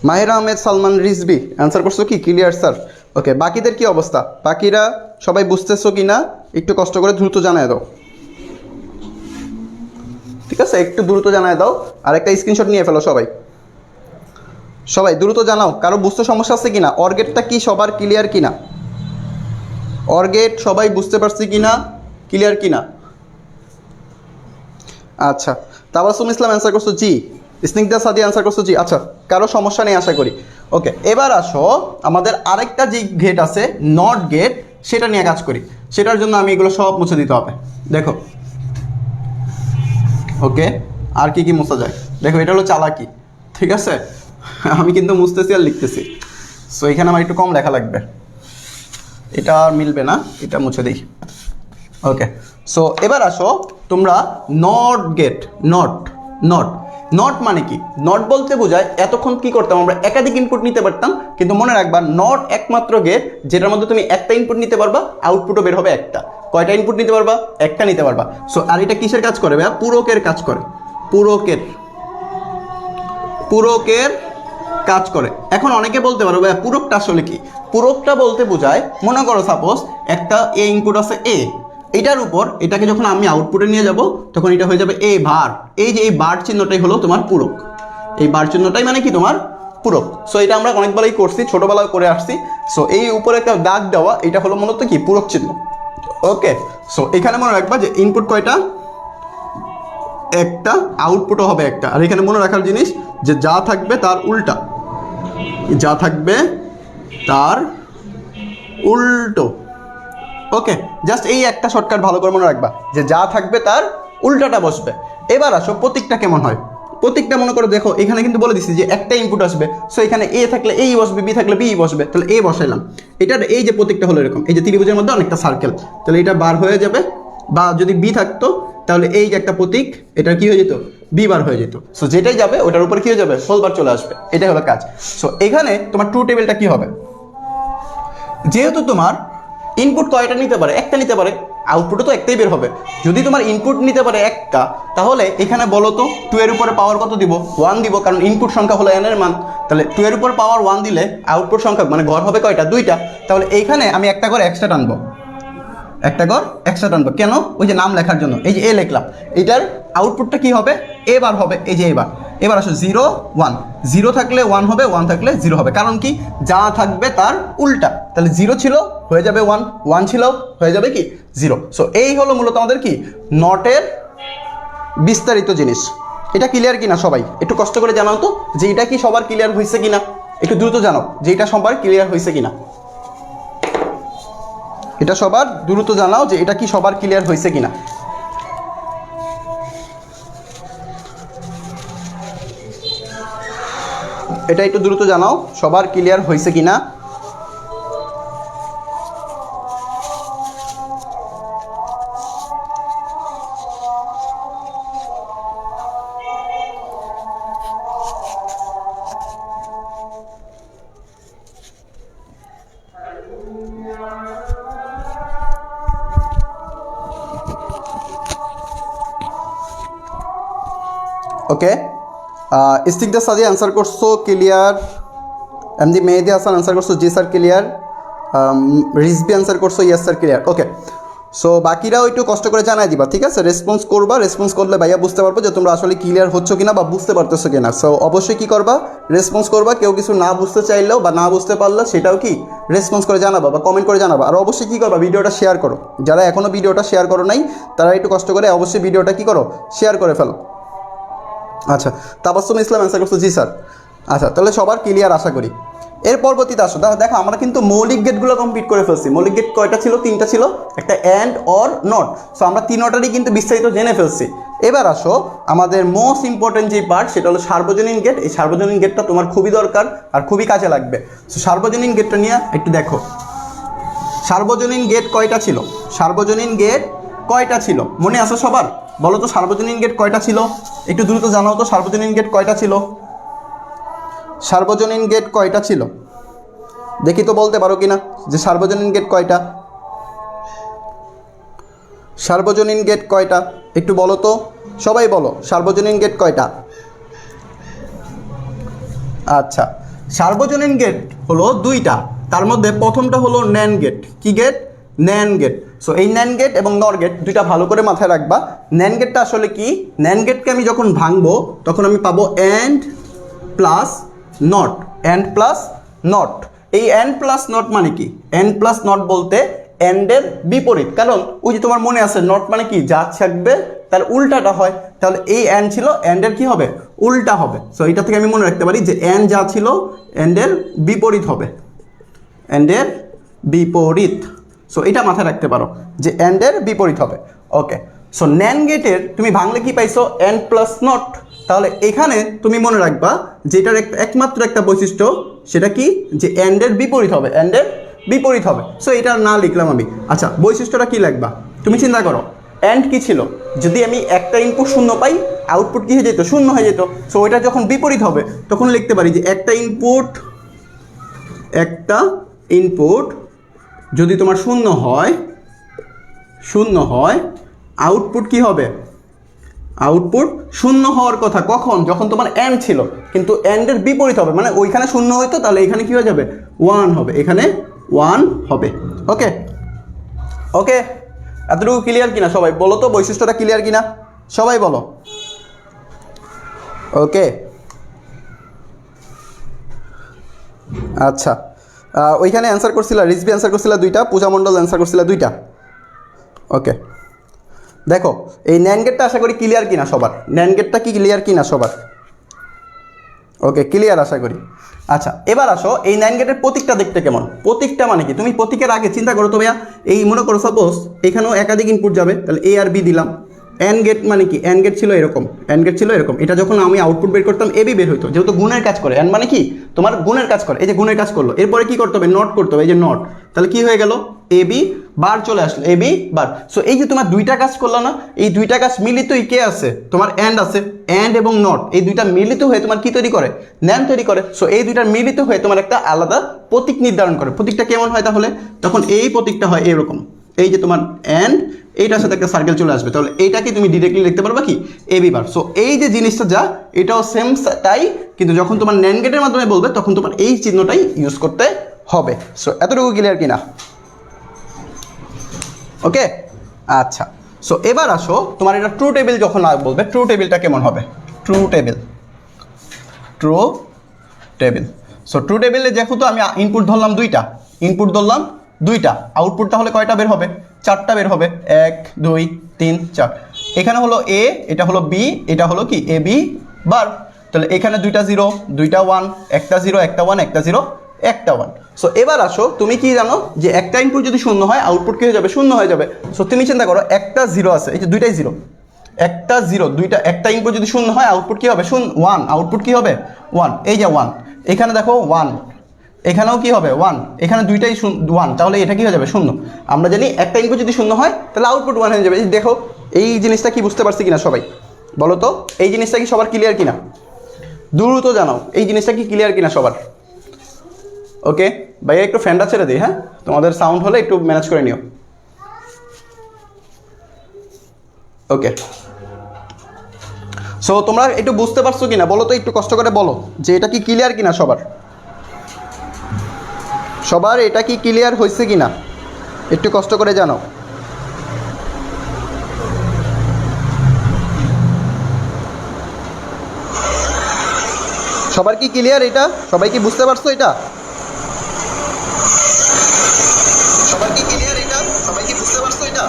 মাহিরা আহমেদ সালমান রিজবি অ্যান্সার করছো কি ক্লিয়ার স্যার? ওকে, বাকিদের কি অবস্থা? বাকিরা সবাই বুঝতেছো কি না একটু কষ্ট করে দ্রুত জানাই দাও। ঠিক আছে, একটু দ্রুত জানাই দাও। আর একটা স্ক্রিনশট নিয়ে ফেলো সবাই, সবাই দ্রুত জানাও কারো বুঝতে সমস্যা আছে কিনা, অর গেটটা কি সবার ক্লিয়ার কিনা, অর গেট সবাই বুঝতে পারছি কিনা, ক্লিয়ার কিনা? আচ্ছা, তাবাসুম ইসলাম অ্যান্সার করছো জি, স্নিগ্ধা সাদি অ্যান্সার করছো জি। আচ্ছা, কারো সমস্যা নেই আশা করি। ওকে, এবার আসো আমাদের আরেকটা যে গেট আছে নট গেট, সেটা নিয়ে কাজ করি। সেটার জন্য আমি এগুলো সব মুছে দিতে হবে। দেখো, ওকে, আর কি কি মোছা যায় দেখো, এটা হলো চালাকি। ঠিক আছে, আমি কিন্তু মুছতেছি আর লিখতেছি, সো এখানে আমার একটু কম লেখা লাগবে, এটা আর মিলবে না, এটা মুছে দিই। ওকে, সো এবার আসো তোমরা NOT gate, NOT NOT NOT মানে কি? নট বলতে বোঝায় এতক্ষণ কি করতাম আমরা, একাধিক ইনপুট নিতে পারতাম, কিন্তু মনে রাখবা নট একমাত্র গেট যেটার মধ্যে তুমি একটা ইনপুট নিতে পারবা, আউটপুটও বের হবে একটা। কয়টা ইনপুট নিতে পারবা? একটা নিতে পারবা। সো আর এটা কিসের কাজ করে ভাইয়া? পূরকের কাজ করে, পূরকের, পূরকের কাজ করে। এখন অনেকে বলতে পারো ভাইয়া পূরকটা আসলে কি? পূরকটা বলতে বোঝায়, মনে করো সাপোজ একটা এ ইনপুট আছে এ, এটার উপর এটাকে যখন আমি আউটপুটে নিয়ে যাব তখন এটা হয়ে যাবে এ বার। এই যে এই বার চিহ্নটাই হলো তোমার পূরক, এই বার চিহ্নটাই মানে কি তোমার পূরক। সো এটা আমরা অনেকবেলাই করছি, ছোটোবেলায় করে আসছি। সো এই উপরে একটা দাগ দেওয়া, এটা হলো মূলত কি পূরক চিহ্ন। ওকে, সো এখানে মনে রাখবা যে ইনপুট কয়টা? একটা, আউটপুটও হবে একটা। আর এখানে মনে রাখার জিনিস যে যা থাকবে তার উল্টা, যা থাকবে তার উল্টো। ওকে, জাস্ট এই একটা শর্টকাট ভালো করে মনে রাখবা যে যা থাকবে তার উল্টাটা বসবে। এবার আসো প্রতীকটা কেমন হয়। প্রতীকটা মনে করো, দেখো এখানে কিন্তু বলে দিচ্ছি যে একটা ইনপুট আসবে, সো এখানে এ থাকলে এই বসবে, বি থাকলে বি বসবে, তাহলে এ বসাইলাম। এটার এই যে প্রতীকটা হলো এরকম, এই যে ত্রিভুজের মধ্যে অনেকটা সার্কেল, তাহলে এটা বার হয়ে যাবে। বা যদি বি থাকতো তাহলে এই যে একটা প্রতীক, এটা কি হয়ে যেত? বি বার হয়ে যেত। সো যেটাই যাবে ওটার উপরে কি হয়ে যাবে? হোল বার চলে আসবে। এটাই হলো কাজ। সো এখানে তোমার ট্রু টেবিলটা কি হবে? যেহেতু তোমার ইনপুট কয়টা নিতে পারে? একটা নিতে পারে, আউটপুটও তো একটাই বের হবে। যদি তোমার ইনপুট নিতে পারে একটা, তাহলে এখানে বলো তো 2 এর উপরে পাওয়ার কত দিব? 1 দিব, কারণ ইনপুট সংখ্যা হলো n এর মান। তাহলে 2 এর উপর পাওয়ার 1 দিলে আউটপুট সংখ্যা মানে ঘর হবে কয়টা? 2টা। তাহলে এইখানে আমি একটা ঘর এক্সট্রা টানবো, একটা ঘর এক্সট্রা টানবো। কেন? ওই যে নাম লেখার জন্য। এই যে এ লিখলাম, এটার আউটপুটটা কি হবে? এবার হবে, এই যে এবার। এবার আসো 0 1, 0 থাকলে 1 হবে, 1 থাকলে 0 হবে। কারণ কি? যা থাকবে তার উল্টা। তাহলে 0 ছিল হয়ে যাবে 1, 1 ছিল হয়ে যাবে কি 0। সো এই হলো মূলত আমাদের কি নটের বিস্তারিত জিনিস। এটা ক্লিয়ার কিনা সবাই? একটু কষ্ট করে জানাও তো যে এটা কি সবার ক্লিয়ার হয়েছে কিনা, একটু দ্রুত জানাও যে এটা সবার ক্লিয়ার হয়েছে কিনা। এটা সবার দ্রুত জানাও যে এটা কি সবার ক্লিয়ার হয়েছে কিনা। এটা একটু দ্রুত জানাও সবার ক্লিয়ার হয়েছে কিনা। ওকে, ইস্তিকদার সাদি অ্যান্সার করছো clear. MD Mehedi Hasan answer করছো জি স্যার ক্লিয়ার। রিজবি অ্যান্সার করছো ইয়েস স্যার ক্লিয়ার। ওকে, সো বাকিরাও একটু কষ্ট করে জানাই দিবা, ঠিক আছে? রেসপন্স করবা, রেসপন্স করলে ভাইয়া বুঝতে পারবো যে তোমরা আসলে ক্লিয়ার হচ্ছ কিনা বা বুঝতে পারতেছো কিনা। সো অবশ্যই কী করবা? রেসপন্স করবা। কেউ কিছু না বুঝতে চাইলেও বা না বুঝতে পারলে সেটাও কি রেসপন্স করে জানাবা বা কমেন্ট করে জানাবা। আর অবশ্যই কী করবা? ভিডিওটা শেয়ার করো। যারা এখনও ভিডিওটা শেয়ার করো নাই তারা একটু কষ্ট করে অবশ্যই ভিডিওটা কী করো? শেয়ার করে ফেলো। আচ্ছা, তাবাসসুম ইসলাম অ্যান্সার করছো জি স্যার। আচ্ছা, তাহলে সবার ক্লিয়ার আশা করি। এর পরবর্তীতে আসো, দেখো আমরা কিন্তু মৌলিক গেটগুলো কমপ্লিট করে ফেলছি। মৌলিক গেট কয়টা ছিল? 3টা ছিল, একটা অ্যান্ড অর নট। সো আমরা 3টারই কিন্তু বিস্তারিত জেনে ফেলছি। এবার আসো আমাদের মোস্ট ইম্পর্টেন্ট যে পার্ট, সেটা হলো সার্বজনীন গেট। এই সার্বজনীন গেটটা তোমার খুবই দরকার আর খুবই কাজে লাগবে। সো সার্বজনীন গেটটা নিয়ে একটু দেখো। সার্বজনীন গেট কয়টা ছিল? সার্বজনীন গেট কয়টা ছিল মনে আছে সবার? বলো তো সার্বজনীন গেট কয়টা ছিল? একটু দ্রুত জানাও তো সার্বজনীন গেট কয়টা ছিল? সার্বজনীন গেট কয়টা ছিল দেখি তো, বলতে পারো কিনা যে সার্বজনীন গেট কয়টা? সার্বজনীন গেট কয়টা একটু বলো তো, সবাই বলো সার্বজনীন গেট কয়টা? আচ্ছা, সার্বজনীন গেট হলো 2টা। তার মধ্যে প্রথমটা হলো ন্যান্ড গেট। কি গেট? NAND gate. সো এই ন্যান্ড গেট এবং নর গেট দুইটা ভালো করে মাথায় রাখবা। ন্যান্ড গেটটা আসলে কি? ন্যান্ড গেটকে আমি যখন ভাঙবো তখন আমি পাবো and plus not. And plus not. এই অ্যান্ড প্লাস নট মানে কি? অ্যান্ড প্লাস নট বলতে অ্যান্ডের বিপরীত। কারণ ওই যে তোমার মনে আছে নট মানে কি? যা থাকবে তার উল্টাটা হয়। তাহলে এই অ্যান্ড ছিল, অ্যান্ডের কি হবে? উল্টা হবে। সো এটা থেকে আমি মনে রাখতে পারি যে অ্যান্ড যা ছিল অ্যান্ডের বিপরীত হবে। অ্যান্ডের বিপরীত। সো এটা মাথায় রাখতে পারো যে অ্যান্ডের বিপরীত হবে। ওকে, সো ন্যান্ড গেটের তুমি ভাঙলে কি পাইছো? And plus not. তাহলে এখানে তুমি মনে রাখবা যে এটার একমাত্র একটা বৈশিষ্ট্য, সেটা কি? যে অ্যান্ডের বিপরীত হবে। অ্যান্ডের বিপরীত হবে। সো এটা না লিখলাম আমি। আচ্ছা, বৈশিষ্ট্যটা কি লিখবা? তুমি চিন্তা করো অ্যান্ড কি ছিল? যদি আমি একটা ইনপুট শূন্য পাই, আউটপুট কি হয়ে যেত? শূন্য হয়ে যেত। সো এটা যখন বিপরীত হবে তখন লিখতে পারি যে একটা ইনপুট যদি তোমার শূন্য হয় আউটপুট কি হবে? আউটপুট শূন্য হওয়ার কথা কখন? যখন তোমার অ্যান্ড ছিল, কিন্তু অ্যান্ডের বিপরীত হবে। মানে ওইখানে শূন্য হইতো, তাহলে এখানে কি হয়ে যাবে? 1 হবে। এখানে 1 হবে। ওকে ওকে, এতটুকু ক্লিয়ার কিনা সবাই? বলো তো বৈশিষ্ট্যটা ক্লিয়ার কিনা, সবাই বলো। ওকে, আচ্ছা, ওইখানে অ্যান্সার করছিলা, রিজভি অ্যান্সার করছিলা 2টা, পূজা মণ্ডল অ্যান্সার করছিলা 2টা। ওকে, দেখো এই ন্যান্ড গেটটা আশা করি ক্লিয়ার কিনা সবার? ন্যান্ড গেটটা কি ক্লিয়ার কিনা সবার? ওকে, ক্লিয়ার আশা করি। আচ্ছা, এবার আসো এই ন্যান্ড গেটের প্রতীকটা দেখতে কেমন? প্রতীকটা মানে কি? তুমি প্রতীকের আগে চিন্তা করো তো ভাইয়া। এই মনে করো সাপোজ এখানেও একাধিক ইনপুট যাবে, তাহলে এ আর বি দিলাম। অ্যান্ড গেট মানে কি? অ্যান্ড গেট ছিল এরকম, অ্যান্ড গেট ছিল এরকম। এটা যখন আমি আউটপুট বের করতাম এবি বের হইতো, যেহেতু গুণের কাজ করে। অ্যান্ড মানে কি? তোমার গুণের কাজ করে। এই যে গুণের কাজ করলো, এরপরে কি করতে হবে? নট করতে হবে। এই যে নট, তাহলে কি হয়ে গেল? এবি বার চলে আসলো, এবি বার। সো এই যে তোমার 2টা কাজ করলো না, এই 2টা কাজ মিলিতই কে আছে? তোমার অ্যান্ড আছে। অ্যান্ড এবং নট এই 2টা মিলিত হয়ে তোমার কি তৈরি করে? ন্যান্ড তৈরি করে। সো এই 2টার মিলিত হয়ে তোমার একটা আলাদা প্রতীক নির্ধারণ করে। প্রতীকটা কেমন হয় তাহলে? তখন এই প্রতীকটা হয় এরকম। এই যে তোমার অ্যান্ড এইটার সাথে একটা সার্কেল চলে আসবে, তাহলে এইটাকে তুমি ডিরেক্টলি লিখতে পারবা কি? এবি বার। সো এই যে জিনিসটা যা, এটাও সেম তাই, কিন্তু যখন তোমার ন্যান্ড গেটের মাধ্যমে বলবে তখন তোমার এই চিহ্নটাই ইউজ করতে হবে। সো এতটুকু ক্লিয়ার কিনা? ওকে, আচ্ছা। সো এবার আসো তোমার এটা ট্রু টেবিল যখন বলবে, ট্রু টেবিলটা কেমন হবে? True table. সো ট্রু টেবিলে যেহেতু আমি ইনপুট ধরলাম 2টা, আউটপুট তাহলে কয়টা বের হবে? 4টা বের হবে। 1 2 3 4। এখানে হলো এ, এটা হলো বি, এটা হলো কি? এ বি বার। তাহলে এখানে 2টা 0 2টা 1, একটা 0 একটা 1 একটা 0 একটা 1। সো এবার আসো, তুমি কি জানো যে একটা ইনপুট যদি শূন্য হয় আউটপুট কি হয়ে যাবে? শূন্য হয়ে যাবে। সো তুমি চিন্তা করো একটা 0 আছে, এই যে 2টাই 0, একটা 0, একটা ইনপুট যদি শূন্য হয় আউটপুট কি হবে? 1, আউটপুট কি হবে? 1। এই যে 1, এখানে দেখো 1, এখানেও কি হবে? 1, এখানে 2টাই 1, তাহলে এটা কি হয়ে যাবে? শূন্য। আমরা জানি একটা ইনপুট যদি শূন্য হয় তাহলে আউটপুট 1 হয়ে যাবে। এই দেখো, এই জিনিসটা কি বুঝতে পারছি কিনা সবাই? বলো তো এই জিনিসটা কি সবার ক্লিয়ার কিনা? দ্রুত জানাও এই জিনিসটা কি ক্লিয়ার কিনা সবার? ওকে ভাইয়া, একটু ফ্যানটা ছেড়ে দিই, হ্যাঁ? তোমাদের সাউন্ড হলে একটু ম্যানেজ করে নিও। ওকে, সো তোমরা একটু বুঝতে পারছো কিনা বলো তো, একটু কষ্ট করে বলো যে এটা কি ক্লিয়ার কিনা সবার? এটা কি ক্লিয়ার হয়েছে কিনা একটু কষ্ট করে জানাও। সবার কি ক্লিয়ার এটা? সবাই কি বুঝতে পারছো এটা? সবার কি ক্লিয়ার এটা? সবাই কি বুঝতে পারছো এটা?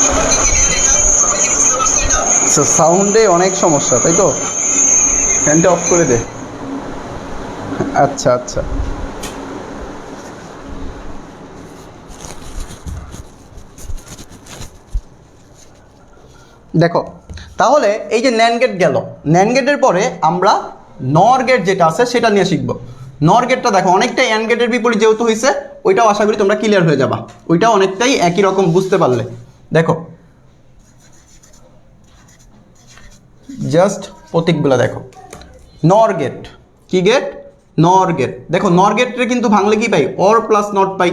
সবার কি ক্লিয়ার এটা? সবাই কি বুঝতে পারছো এটা? সাউন্ডে অনেক সমস্যা, তাই তো? ফ্যানটা অফ করে দে। আচ্ছা আচ্ছা, দেখো তাহলে এই যে ন্যান্ড গেট গেল, ন্যান্ড গেটের পরে আমরা নর গেট যেটা আছে সেটা নিয়ে শিখবো। নর গেটটা দেখো অনেকটাই অ্যান্ড গেটের বিপরীত যেহেতু হয়েছে, ওইটাও আশা করি তোমরা ক্লিয়ার হয়ে যাবা, ওইটাও অনেকটাই একই রকম বুঝতে পারলে। দেখো জাস্ট প্রতীকগুলো দেখো, নর গেট, কি গেট? নর গেট। দেখো নর গেটে কিন্তু ভাঙলে কি পাই? অর প্লাস নট পাই,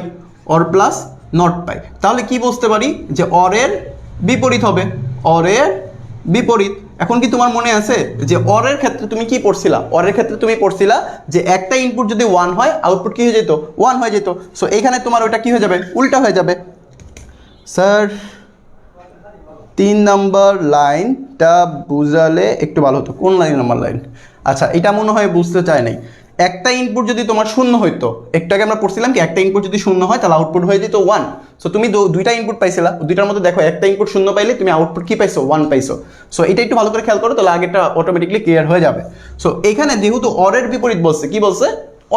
অর প্লাস নট পাই। তাহলে কি বুঝতে পারি? যে অরের বিপরীত হবে, অরের বিপরীত। এখন কি তোমার মনে আছে যে অরের ক্ষেত্রে তুমি কি পড়ছিলা? অরের ক্ষেত্রে তুমি পড়ছিলা যে একটা ইনপুট যদি 1 হয় আউটপুট কি হয়ে যেত? 1 হয়ে যেত। সো এইখানে তোমার ওটা কি হয়ে যাবে? উল্টা হয়ে যাবে। স্যার 3 নাম্বার লাইনটা বুঝালে একটু ভালো হতো। কোন নাম্বার লাইন? আচ্ছা, এটা মনে হয় বুঝতে চায় নাই। একটা ইনপুট যদি তোমার শূন্য হইতো, একটু আগে আমরা পড়ছিলাম কি একটা ইনপুট যদি শূন্য হয় তাহলে আউটপুট হয়ে যেত 1। সো তুমি দুইটা ইনপুট পাইছিলা, দুইটার মধ্যে দেখো একটা ইনপুট শূন্য পাইলে তুমি আউটপুট কি পাইছো? 1 পাইছো। সো এটা একটু ভালো করে খেয়াল করো, তাহলে আগেটা অটোমেটিকলি ক্লিয়ার হয়ে যাবে। সো এখানে যেহেতু অরের বিপরীত বলছে, কি বলছে?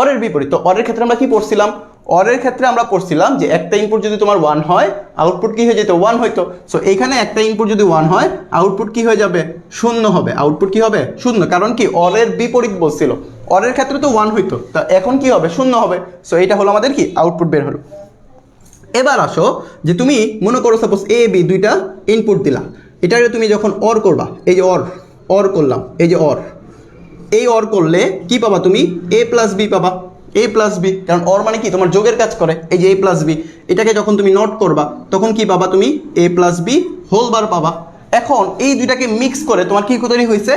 অরের বিপরীত। তো অরের ক্ষেত্রে আমরা কি পড়ছিলাম? অরের ক্ষেত্রে আমরা পড়ছিলাম যে একটা ইনপুট যদি তোমার 1 হয় আউটপুট কি হয়ে যেত? 1 হইতো। সো এইখানে একটা ইনপুট যদি 1 হয় আউটপুট কি হয়ে যাবে? শূন্য হবে। আউটপুট কি হবে? শূন্য। কারণ কি অরের বিপরীত বলছিল, অরের ক্ষেত্রে তো 1 হইতো, তা এখন কি হবে? শূন্য হবে। সো এইটা হলো আমাদের কি আউটপুট বের হলো। এবার আসো যে তুমি মনে করো সাপোজ এ বি দুইটা ইনপুট দিলা, এটারে তুমি যখন অর করবা, এই যে অর, অর করলাম, এই যে অর, এই অর করলে কি পাবা তুমি? এ প্লাস বি পাবা, এ প্লাস বি। কারণ অর মানে কি? তোমার যোগের কাজ করে। এই যে এ প্লাস বি, এটাকে যখন তুমি নট করবা তখন কি পাবা তুমি? এ প্লাস বি হোল বার পাবা। এখন এই দুইটাকে মিক্স করে তোমার কি তৈরি হয়েছে?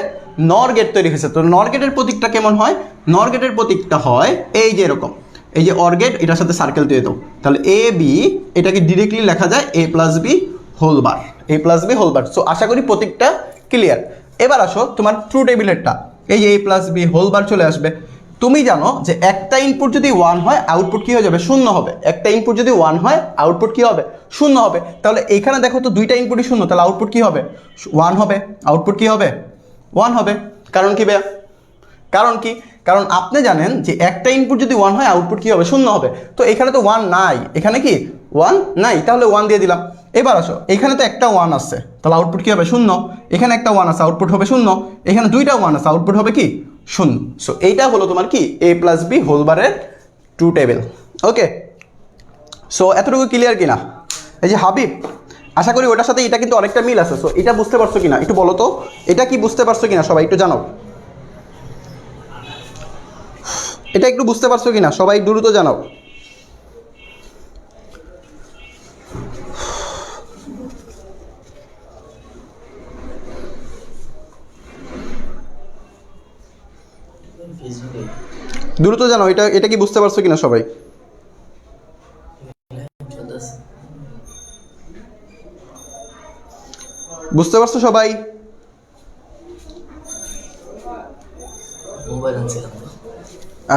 নর গেট তৈরি হয়েছে। তো নর গেটের প্রতীকটা কেমন হয়? নর গেটের প্রতীকটা হয় এই যে এরকম, এই যে অর গেট, এটার সাথে সার্কেল দিয়ে দাও, তাহলে এ বি এটাকে ডিরেক্টলি লেখা যায় A plus B whole bar, A plus B whole bar. So আশা করি প্রতীকটা ক্লিয়ার। এবার আসো তোমার ট্রু টেবিলেরটা, এই যে এ প্লাস বি হোল বার চলে আসবে। তুমি জানো যে একটা ইনপুট যদি 1 হয় আউটপুট কি হয়ে যাবে? শূন্য হবে। একটা ইনপুট যদি 1 হয় আউটপুট কি হবে? শূন্য হবে। তাহলে এইখানে দেখো তো দুইটা ইনপুটই শূন্য, তাহলে আউটপুট কি হবে? 1 হবে। আউটপুট কি হবে? 1 হবে। কারণ কি ভাইয়া? কারণ কি? কারণ আপনি জানেন যে একটা ইনপুট যদি 1 হয় আউটপুট কি হবে? শূন্য হবে। তো এখানে তো 1 নাই, এখানে কি 1 নাই, তাহলে 1 দিয়ে দিলাম। এবার আসো, এখানে তো একটা 1 আছে, তাহলে আউটপুট কি হবে? শূন্য। এখানে একটা 1 আছে, আউটপুট হবে শূন্য। এখানে দুইটা 1 আছে, আউটপুট হবে কি? শূন্য। সো এইটা হলো তোমার কি এ প্লাস বি হোল বারের ট্রু টেবিল। ওকে, সো এতটুকু ক্লিয়ার কিনা? এই যে হাবিব, আশা করি ওটার সাথে এটা কিন্তু অনেকটা মিল আছে। সো এটা বুঝতে পারছো কিনা একটু বলো তো, এটা কি বুঝতে পারছো কিনা সবাই একটু জানাও। এটা একটু বুঝতে পারছো কিনা সবাই দ্রুত জানাও। দ্রুত জানাও, এটা এটা কি বুঝতে পারছো কিনা সবাই? বুঝতে পারছো সবাই?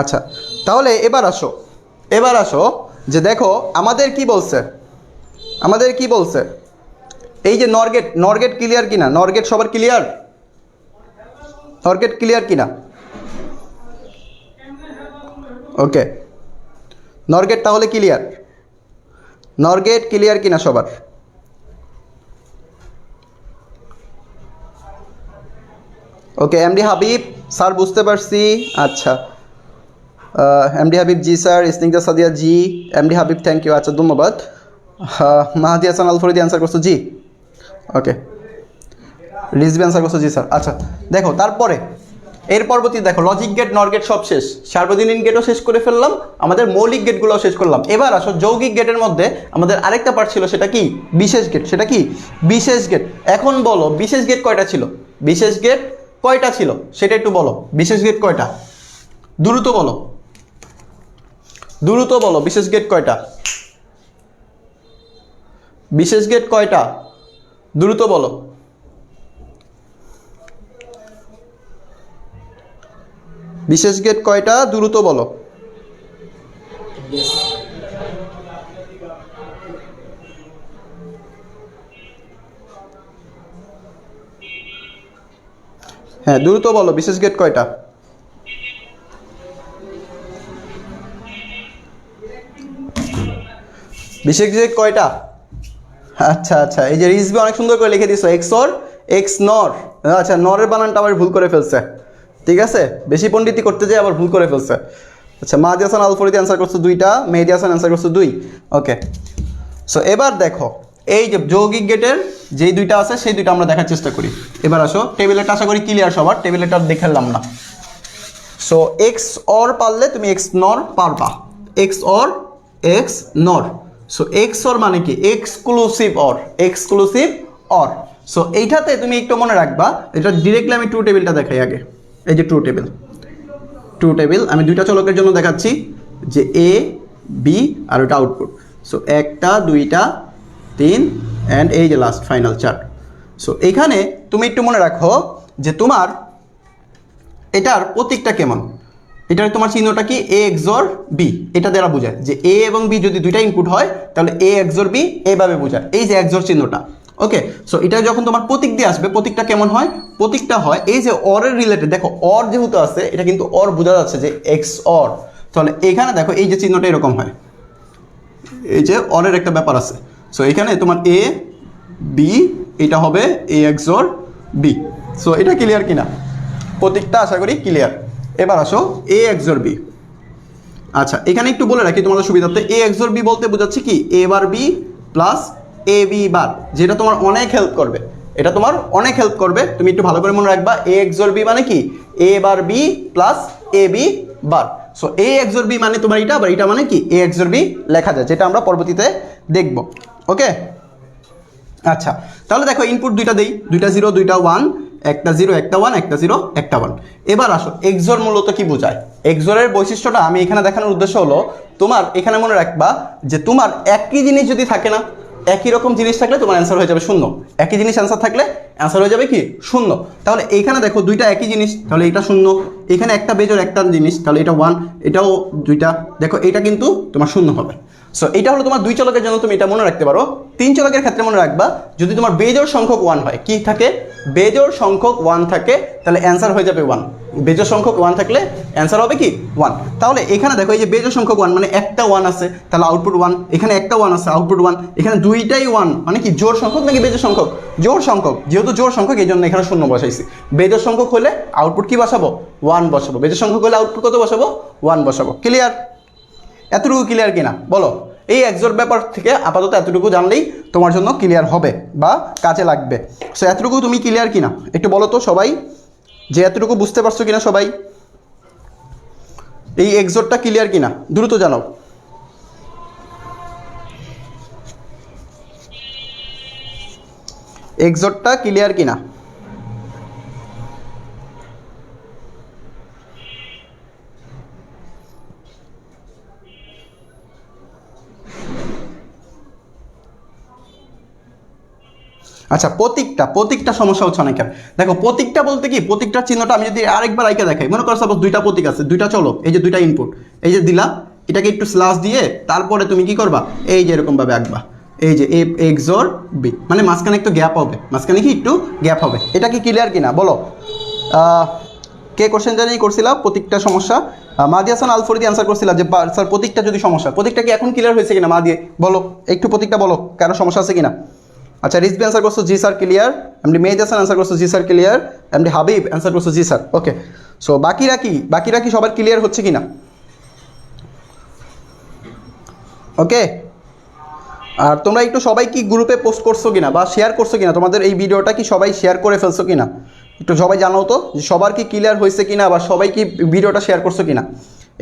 আচ্ছা, তাহলে এবার আসো, এবার আসো যে দেখো আমাদের কি বলছে, আমাদের কি বলছে? এই যে নরগেট, নরগেট ক্লিয়ার কিনা? নরগেট সবার ক্লিয়ার? নরগেট ক্লিয়ার কিনা? ওকে, নরগেট তাহলে ক্লিয়ার? নরগেট ক্লিয়ার কিনা সবার? ওকে, এমডি হাবিব স্যার বুঝতে পারছি। আচ্ছা, MD Habib ji sir, Snigdha Sadia ji, MD Habib thank you. আচ্ছা ধন্যবাদ। মাহাদি হাসান আল ফরিদি অ্যান্সার করছো জি। ওকে, রিজবি অ্যান্সার করছো জি স্যার। আচ্ছা দেখো তারপরে এর পরবর্তী দেখো লজিক গেট, নর গেট সব শেষ, সার্বজনীন গেটও শেষ করে ফেললাম, আমাদের মৌলিক গেটগুলোও শেষ করলাম। এবার আসো যৌগিক গেটের মধ্যে আমাদের আরেকটা পার্ট ছিল, সেটা কি? বিশেষ গেট। সেটা কি? বিশেষ গেট। এখন বলো বিশেষ গেট কয়টা ছিল? বিশেষ গেট কয়টা ছিল সেটা একটু বলো। বিশেষ গেট কয়টা? দ্রুত বলো, দ্রুত বলো, বিশেষ গেট কয়টা? বিশেষ গেট কয়টা? দ্রুত বলো। বিশেষ গেট কয়টা? দ্রুত বলো। হ্যাঁ দ্রুত বলো, বিশেষ গেট কয়টা? বিশেষ গেট কয়টা? আচ্ছা আচ্ছা, এই যে রিজবি অনেক সুন্দর করে লিখে দিছো এক্স অর এক্স নর। আচ্ছা, নরের বানানটা আবার ভুল করে ফেলছে, ঠিক আছে, বেশি পণ্ডিতি করতে যেয়ে আবার ভুল করে ফেলছে। আচ্ছা, মাহাদি হাসান আল ফরিদি অ্যান্সার করছো 2টা, মেহেদি হাসান অ্যান্সার করছো 2। ওকে, সো এবার দেখো এই যে যৌগিক গেটের যেই 2টা আছে সেই 2টা আমরা দেখার চেষ্টা করি। এবার আসো, টেবিলেটটা আশা করি ক্লিয়ার সবার, টেবিলেটটা দেখালাম না। সো এক্স অর পারলে তুমি এক্স নর পারবা, এক্স অর এক্স নর। সো এক্স অর মানে কি? Exclusive or, exclusive or. So এইটাতে তুমি একটু মনে রাখবা, এটা ডিরেক্টলি আমি ট্রু টেবিলটা দেখাই আগে। এই যে ট্রু টেবিল, ট্রু টেবিল আমি 2টা চলকের জন্য দেখাচ্ছি, যে এ বি আর ওটা আউটপুট। সো 1টা 2টা 3 অ্যান্ড এই যে লাস্ট ফাইনাল 4। সো এখানে তুমি একটু মনে রাখো যে তোমার এটার প্রতীকটা কেমন, এটার তোমার চিহ্নটা কি? এ এক্সর বি, এটা দ্বারা বোঝায় যে এ এবং বি যদি 2টা ইনপুট হয় তাহলে এ এক্সর বি এইভাবে বোঝায়, এই যে এক্সর চিহ্নটা। ওকে, সো এটা যখন তোমার প্রতীক দিয়ে আসবে, প্রতীকটা কেমন হয়? প্রতীকটা হয় এই যে অরের রিলেটেড, দেখো অর যেহেতু আছে এটা কিন্তু অর বোঝা যাচ্ছে যে এক্স অর, তাহলে এখানে দেখো এই যে চিহ্নটা এরকম হয়, এই যে অরের একটা ব্যাপার আছে। সো এখানে তোমার এ বি, এটা হবে এ এক্সর বি। সো এটা ক্লিয়ার কিনা? প্রতীকটা আশা করি ক্লিয়ার। এবার আসো এ এক্সর বি। আচ্ছা, এখানে একটু বলে রাখি তোমাদের সুবিধার্থে, এ এক্সর বি বলতে বোঝাচ্ছে কি? এ বার বি প্লাস এ বি বার, যেটা তোমার অনেক হেল্প করবে, এটা তোমার অনেক হেল্প করবে। তুমি একটু ভালো করে মনে রাখবা, এ এক্সর বি মানে কি? এ বার B plus A B bar. So A XOR B মানে তোমার এটা, আবার এটা মানে কি? এ এক্সর বি লেখা যায়, যেটা আমরা পরবর্তীতে দেখব। ওকে, আচ্ছা তাহলে দেখো ইনপুট 2টা দেই, 2টা 0 2টা 1, একটা 0 একটা 1, একটা 0 একটা 1। এবার আসো এক্সর মূলত কি বোঝায়? এক্সরের বৈশিষ্ট্যটা আমি এখানে দেখানোর উদ্দেশ্য হলো, তোমার এখানে মনে রাখবা যে তোমার একই জিনিস যদি থাকে না, একই রকম জিনিস থাকলে তোমার অ্যান্সার হয়ে যাবে 0। একই জিনিস অ্যান্সার থাকলে অ্যান্সার হয়ে যাবে কি? 0। তাহলে এখানে দেখো 2টা একই জিনিস, তাহলে এটা 0। এখানে একটা বেজোর একটা জিনিস, তাহলে এটা 1, এটাও 2টা, দেখো এটা কিন্তু তোমার 0 হবে। সো এটা হলো তোমার 2 চলকের জন্য, তুমি এটা মনে রাখতে পারো। 3 চলকের ক্ষেত্রে মনে রাখবা, যদি তোমার বেজোড় সংখ্যক 1 হয়, কি থাকে? বেজোড় সংখ্যক 1 থাকে, তাহলে অ্যান্সার হয়ে যাবে 1। বেজোড় সংখ্যক 1 থাকলে অ্যান্সার হবে কি? 1। তাহলে এখানে দেখো এই যে বেজোড় সংখ্যক 1 মানে একটা 1 আছে, তাহলে আউটপুট 1। এখানে একটা 1 আছে, আউটপুট 1। এখানে 2টাই 1 মানে কি? জোড় সংখ্যক নাকি বেজোড় সংখ্যক? জোড় সংখ্যক, যেহেতু জোড় সংখ্যক এই জন্য এখানে 0 বসাইছি। বেজোড় সংখ্যক হলে আউটপুট কি বসাবো? 1 বসাবো। বেজোড় সংখ্যক হলে আউটপুট কত বসাবো? 1 বসাবো। ক্লিয়ার? এতটুকু ক্লিয়ার কিনা বলো? এই এক্সর ব্যাপার থেকে আপাতত এতটুকু জানলেই তোমার জন্য ক্লিয়ার হবে বা কাজে লাগবে। সো এতটুকু তুমি ক্লিয়ার কিনা একটু বলো তো সবাই, যে এতটুকু বুঝতে পারছো কিনা সবাই? এই এক্সরটা ক্লিয়ার কিনা দ্রুত জানাও। এক্সরটা ক্লিয়ার কিনা? আচ্ছা, প্রতীকটা সমস্যা হচ্ছে অনেকের। দেখো প্রতীকটা বলতে কি? প্রতীকটার চিহ্নটা আমি যদি আরেকবার আইকে দেখাই, মনে করো সাপোজ 2টা প্রতীক আছে, 2টা চলক, এই যে 2টা ইনপুট, এই যে দিলা, এটাকে একটু স্ল্যাশ দিয়ে তারপরে তুমি কি করবা? এই যে এরকমভাবে আঁকবা, এই যে এ এক্সর বি, মানে মাঝখানে একটু গ্যাপ হবে, মাঝখানে কি একটু গ্যাপ হবে। এটা কি ক্লিয়ার কিনা বলো? কে কোশ্চেন জানিয়ে করছিলা প্রতীকটা সমস্যা? মাহাদি হাসান আল ফরিদি অ্যান্সার করছিলা যে স্যার প্রতীকটা যদি সমস্যা, প্রতীকটা কি এখন ক্লিয়ার হয়েছে কিনা? মা দিয়ে বলো একটু, প্রতীকটা বলো কারো সমস্যা আছে কিনা। আচ্ছা, রিজবি অ্যান্সার করছো জি স্যার ক্লিয়ার, এমনি মেহেদি হাসান অ্যান্সার করছো জি স্যার ক্লিয়ার, এমনি হাবিব অ্যান্সার করছো জি স্যার। ওকে, সো বাকিরা কি সবার ক্লিয়ার হচ্ছে কিনা? ওকে, আর তোমরা একটু সবাই কি গ্রুপে পোস্ট করছো কিনা বা শেয়ার করছো কিনা? তোমাদের এই ভিডিওটা কি সবাই শেয়ার করে ফেলছো কিনা? একটু সবাই জানাও তো যে সবার কি ক্লিয়ার হয়েছে কিনা, বা সবাই কি ভিডিওটা শেয়ার করছো কিনা?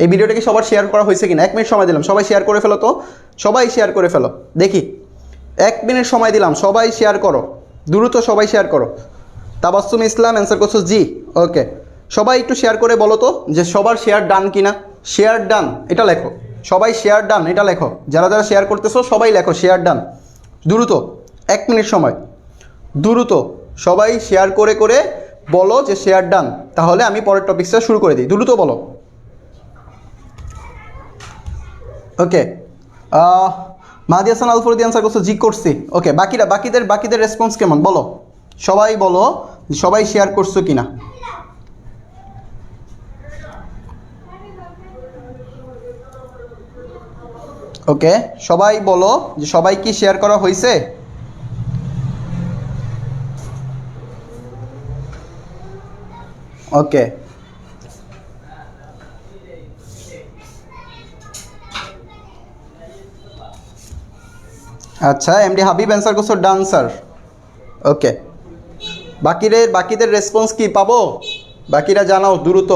এই ভিডিওটা কি সবার শেয়ার করা হয়েছে কিনা? 1 মিনিট সময় দিলাম, সবাই শেয়ার করে ফেলো তো, সবাই শেয়ার করে ফেলো দেখি। 1 মিনিট সময় দিলাম, সবাই শেয়ার করো, দ্রুত সবাই শেয়ার করো। তাবাসসুম ইসলাম অ্যান্সার করছো জি। ওকে, সবাই একটু শেয়ার করে বলো তো যে সবার শেয়ার ডান কিনা। শেয়ার ডান এটা লেখো, সবাই শেয়ার ডান এটা লেখো, যারা যারা শেয়ার করতেছো সবাই লেখো শেয়ার ডান। দ্রুত 1 মিনিট সময়, দ্রুত সবাই শেয়ার করে করে বলো যে শেয়ার ডান, তাহলে আমি পরের টপিকটা শুরু করে দিই। দ্রুত বলো। ওকে, মাহাদি হাসান আল ফরিদি অ্যান্সার করছো জি করছি। ওকে, বাকিদের রেসপন্স কেমন বলো, সবাই বলো সবাই শেয়ার করছো কিনা। ওকে, সবাই বলো যে সবাই কি শেয়ার করা হয়েছে? ওকে, আচ্ছা এমডি হাবিব অ্যান্সার করছো ডান স্যার। ওকে, বাকিদের রেসপন্স কি পাবো? বাকিরা জানাও দ্রুত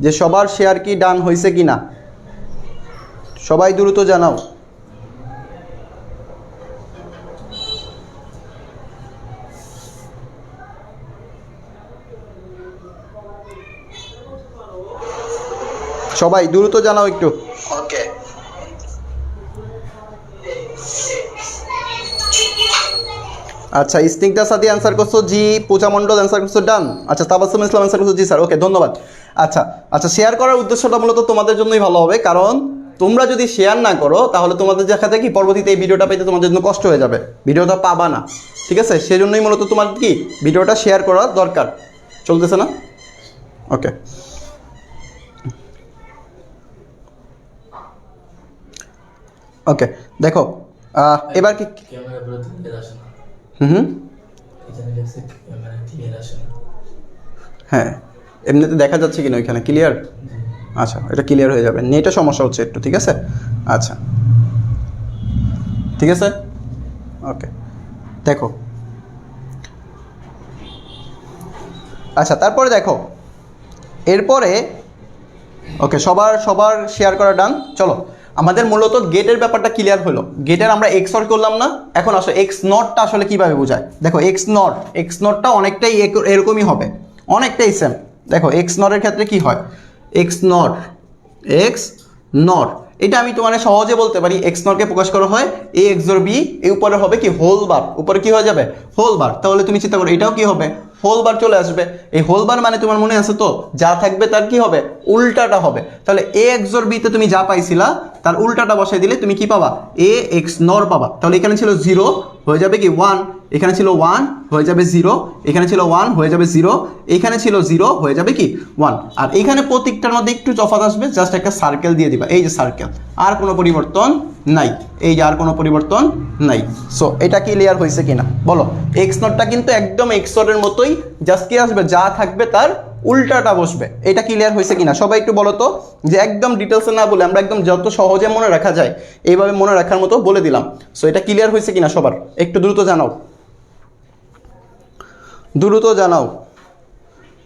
যে সবার শেয়ার কি ডান হয়েছে কি না, সবাই দ্রুত জানাও। সবাই দ্রুত জানাও একটু। ওকে, আচ্ছা, স্নিগ্ধা সাদি অ্যান্সার করছো জি, পূজা মণ্ডল অ্যান্সার করছো ডান। আচ্ছা, তাবাসসুম ইসলাম অ্যান্সার করছো জি স্যার। ওকে, ধন্যবাদ। আচ্ছা আচ্ছা, শেয়ার করার উদ্দেশ্যটা মূলত তোমাদের জন্যই ভালো হবে, কারণ তোমরা যদি শেয়ার না করো তাহলে তোমাদের দেখা যায় কি পরবর্তীতে এই ভিডিওটা পেতে তোমাদের জন্য কষ্ট হয়ে যাবে, ভিডিওটা পাবা না। ঠিক আছে, সেজন্যই মূলত তোমার কি ভিডিওটা শেয়ার করা দরকার। চলতেছে না? ওকে, ওকে, দেখো এবার কি ক্যামেরা পুরো ক্লিয়ার আসে না। হুম, এখানে লেখছে ক্যামেরা ক্লিয়ার আসে না। হ্যাঁ, এমনিতে দেখা যাচ্ছে কিনা ওইখানে ক্লিয়ার? আচ্ছা, এটা ক্লিয়ার হয়ে যাবে, নেটে সমস্যা হচ্ছে একটু। ঠিক আছে, আচ্ছা ঠিক আছে। ওকে, দেখো আচ্ছা, তারপরে দেখো এরপরে ওকে, সবার শেয়ার করা ডান। চলো, আমাদের মূলত গেটের ব্যাপারটা ক্লিয়ার হলো। গেটের আমরা এক্স অর করলাম না, এখন আসলে এক্স নটটা আসলে কীভাবে বোঝায়। দেখো এক্স নটটা অনেকটাই এরকমই হবে, অনেকটাই সেম। দেখো এক্স নটের ক্ষেত্রে কি হয়, এক্স নট এটা আমি তোমার সহজে বলতে পারি, এক্স নটকে প্রকাশ করা হয় এ এক্স জোর বি, এই উপরে হবে কি হোল বার, উপরে কি হয়ে যাবে হোল বার। তাহলে তুমি চিন্তা করো এটাও কি হবে, হোল বার চলে আসবে। এই হোল বার মানে তোমার মনে আছে তো, যা থাকবে তার কি হবে উল্টাটা হবে। তাহলে এ এক্স জোর বিতে তুমি যা পাইছিলা তার উল্টাটা বসাই দিলে তুমি কি পাবা, এ এক্স নর পাবা। তাহলে এখানে ছিল 0 হয়ে যাবে কি 1, এখানে ছিল 1 হয়ে যাবে 0, এখানে ছিল 1 হয়ে যাবে 0, এখানে ছিল 0 হয়ে যাবে কি 1। আর এখানে প্রত্যেকটার মধ্যে একটু তফাৎ আসবে, জাস্ট একটা সার্কেল দিয়ে দিবা, এই যে সার্কেল, আর কোনো পরিবর্তন নাই, এই যে আর কোনো পরিবর্তন নাই। সো এটা ক্লিয়ার হয়েছে কিনা বলো। এক্স নটটা কিন্তু একদম এক্স নটের মতোই, জাস্ট কি আসবে যা থাকবে তার উল্টাটা বসবে। এটা ক্লিয়ার হয়েছে কিনা সবাই একটু বলো তো, যে একদম ডিটেলসে না বলে আমরা একদম যত সহজে মনে রাখা যায় এইভাবে মনে রাখার মতো বলে দিলাম। সো এটা ক্লিয়ার হয়েছে কিনা সবার একটু দ্রুত জানাও, দ্রুত জানাও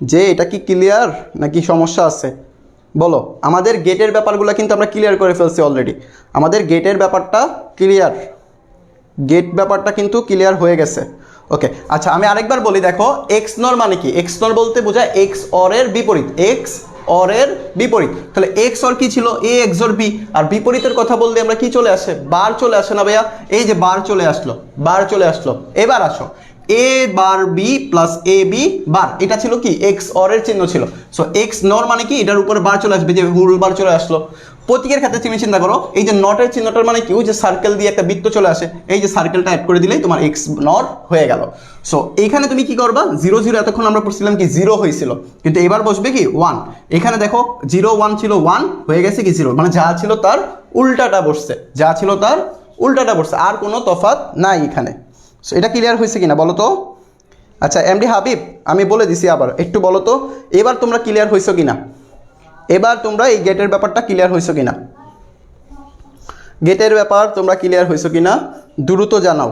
যে এটা কি ক্লিয়ার নাকি সমস্যা আছে বলো। আমাদের গেটের ব্যাপারগুলো কিন্তু আমরা ক্লিয়ার করে ফেলছি অলরেডি, আমাদের গেটের ব্যাপারটা ক্লিয়ার, গেট ব্যাপারটা কিন্তু ক্লিয়ার হয়ে গেছে। ওকে, আচ্ছা আমি আরেকবার বলি, দেখো এক্স নর মানে কি, এক্স নর বলতে বোঝায় এক্স অরের বিপরীত, এক্স অরের বিপরীত। তাহলে এক্স অর কি ছিল এ এক্স অর বি, আর বিপরীতের কথা বলতে আমরা কি চলে আসে, বার চলে আসে না ভাইয়া, এই যে বার চলে আসলো, বার চলে আসলো। এবার আসো এ বার বি প্লাস এ বি বার, এটা ছিল কি এক্স অরের চিহ্ন ছিল। সো এক্স নর মানে কি এটার উপরে বার চলে আসবে, যে হুল বার চলে আসলো। প্রতীকের ক্ষেত্রে তুমি চিন্তা করো, এই যে নটের চিহ্নটার মানে কি, ওই যে সার্কেল দিয়ে একটা বৃত্ত চলে আসে, এই যে সার্কেলটা অ্যাড করে দিলেই তোমার এক্স নট হয়ে গেল। সো এইখানে তুমি কি করবা, 0 0 এতক্ষণ আমরা পড়ছিলাম কি 0 হয়েছিল, কিন্তু এবার বসবে কি 1। এখানে দেখো 0 1 ছিল 1 হয়ে গেছে কি 0, মানে যা ছিল তার উল্টাটা বসছে, যা ছিল তার উল্টাটা বসছে, আর কোনো তফাৎ নাই এখানে। সো এটা ক্লিয়ার হয়েছে কিনা বলো তো। আচ্ছা এমডি হাবিব, আমি বলে দিছি আবার একটু বলো তো, এবার তোমরা ক্লিয়ার হয়েছো কিনা, এবার তোমরা এই গেটের ব্যাপারটা ক্লিয়ার হয়েছো কিনা, গেটের ব্যাপার তোমরা ক্লিয়ার হয়েছো কিনা দ্রুত জানাও,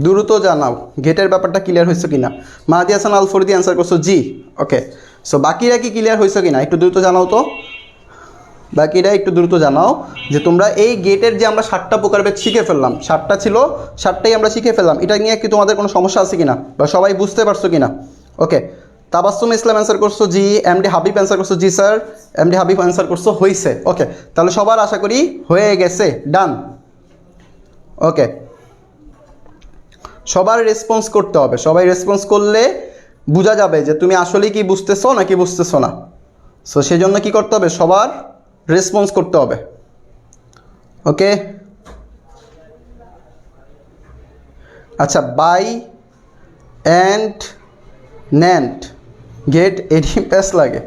দ্রুত জানাও গেটের ব্যাপারটা ক্লিয়ার হয়েছে কিনা। মাহাদি হাসান আল ফরিদি অ্যান্সার করছো জি। ওকে, সো বাকিরা কি ক্লিয়ার হয়েছে কিনা একটু দ্রুত জানাও তো, বাকিরা একটু দ্রুত জানাও যে তোমরা এই গেটের যে আমরা 7টা প্রকারভেদ শিখে ফেললাম, 7টা ছিল 7টাই আমরা শিখে ফেললাম, এটা নিয়ে কি তোমাদের কোনো সমস্যা আছে কিনা বা সবাই বুঝতে পারছো কিনা। ওকে, তাবাসসুম ইসলাম অ্যান্সার করছো জি, এমডি হাবিব অ্যান্সার করছো জি স্যার, এমডি হাবিব অ্যান্সার করছো হয়েছে। ওকে, তাহলে সবার আশা করি হয়ে গেছে, ডান। ওকে, সবার রেসপন্স করতে হবে, সবাই রেসপন্স করলে বোঝা যাবে যে তুমি আসলেই কি বুঝতেছো নাকি বুঝতেছো না। সো সেজন্য কি করতে হবে, সবার রেসপন্স করতে হবে। ওকে, আচ্ছা বাই অ্যান্ড ন্যান্ড গেট এডি প্যাস লাগে।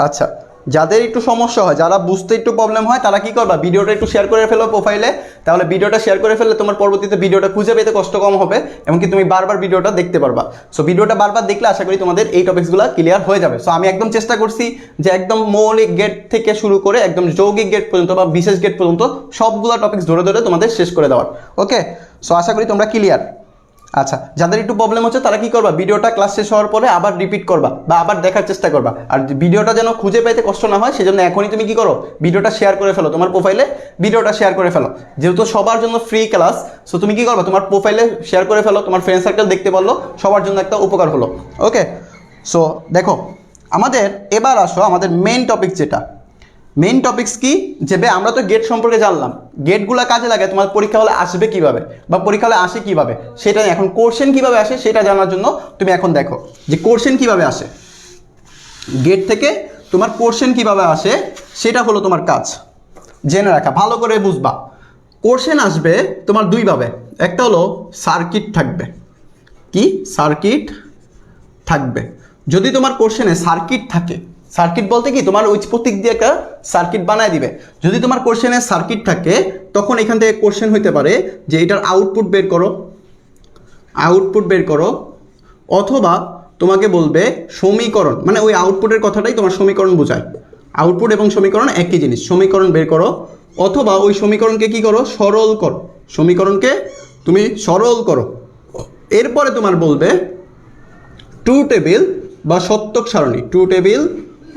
আচ্ছা যাদের একটু সমস্যা হয়, যারা বুঝতে একটু প্রবলেম হয়, তারা কি করবা, ভিডিওটা একটু শেয়ার করে ফেলো প্রোফাইলে। তাহলে ভিডিওটা শেয়ার করে ফেললে তোমার পরবর্তীতে ভিডিওটা খুঁজে পেতে কষ্ট কম হবে, এমনকি তুমি বারবার ভিডিওটা দেখতে পারবা। সো ভিডিওটা বারবার দেখলে আশা করি তোমাদের এই টপিকসগুলো ক্লিয়ার হয়ে যাবে। সো আমি একদম চেষ্টা করছি যে একদম মৌলিক গেট থেকে শুরু করে একদম যৌগিক গেট পর্যন্ত বা বিশেষ গেট পর্যন্ত সবগুলো টপিকস ধরে ধরে তোমাদের শেষ করে দেওয়ার। ওকে, সো আশা করি তোমরা ক্লিয়ার। আচ্ছা, যাদের একটু প্রবলেম হচ্ছে তারা কি করবা, ভিডিওটা ক্লাস শেষ হওয়ার পরে আবার রিপিট করবা বা আবার দেখার চেষ্টা করবা। আর ভিডিওটা যেন খুঁজে পেতে কষ্ট না হয় সেজন্য এখনই তুমি কি করো, ভিডিওটা শেয়ার করে ফেলো, তোমার প্রোফাইলে ভিডিওটা শেয়ার করে ফেলো। যেহেতু সবার জন্য ফ্রি ক্লাস, সো তুমি কি করবা, তোমার প্রোফাইলে শেয়ার করে ফেলো, তোমার ফ্রেন্ড সার্কেল দেখতে পারলো, সবার জন্য একটা উপকার হলো। ওকে, সো দেখো আমাদের এবার আসো আমাদের মেইন টপিক যেটা। মেইন টপিকস কি, যে আমরা তো গেট সম্পর্কে জানলাম, গেটগুলো কাজে লাগে তোমার পরীক্ষা হলে আসবে কিভাবে বা পরীক্ষা হলে আসে কিভাবে সেটা, এখন কোশ্চেন কিভাবে আসে সেটা জানার জন্য তুমি এখন দেখো যে কোশ্চেন কিভাবে আসে, গেট থেকে তোমার কোশ্চেন কিভাবে আসে সেটা হলো তোমার কাজ জেনে রাখা, ভালো করে বুঝবা। কোশ্চেন আসবে তোমার দুইভাবে, একটা হলো সার্কিট থাকবে, কি সার্কিট থাকবে। যদি তোমার কোশ্চেনে সার্কিট থাকে, সার্কিট বলতে কি তোমার ওই প্রতীক দিয়ে একটা সার্কিট বানায় দিবে। যদি তোমার কোশ্চেনে সার্কিট থাকে তখন এখান থেকে কোশ্চেন হইতে পারে যে এটার আউটপুট বের করো, আউটপুট বের করো, অথবা তোমাকে বলবে সমীকরণ, মানে ওই আউটপুটের কথাটাই তোমার সমীকরণ বোঝায়। আউটপুট এবং সমীকরণ একই জিনিস, সমীকরণ বের করো, অথবা ওই সমীকরণকে কি করো, সরল করো, সমীকরণকে তুমি সরল করো। এরপরে তোমার বলবে টু টেবিল বা সত্যক সারণী, টু টেবিল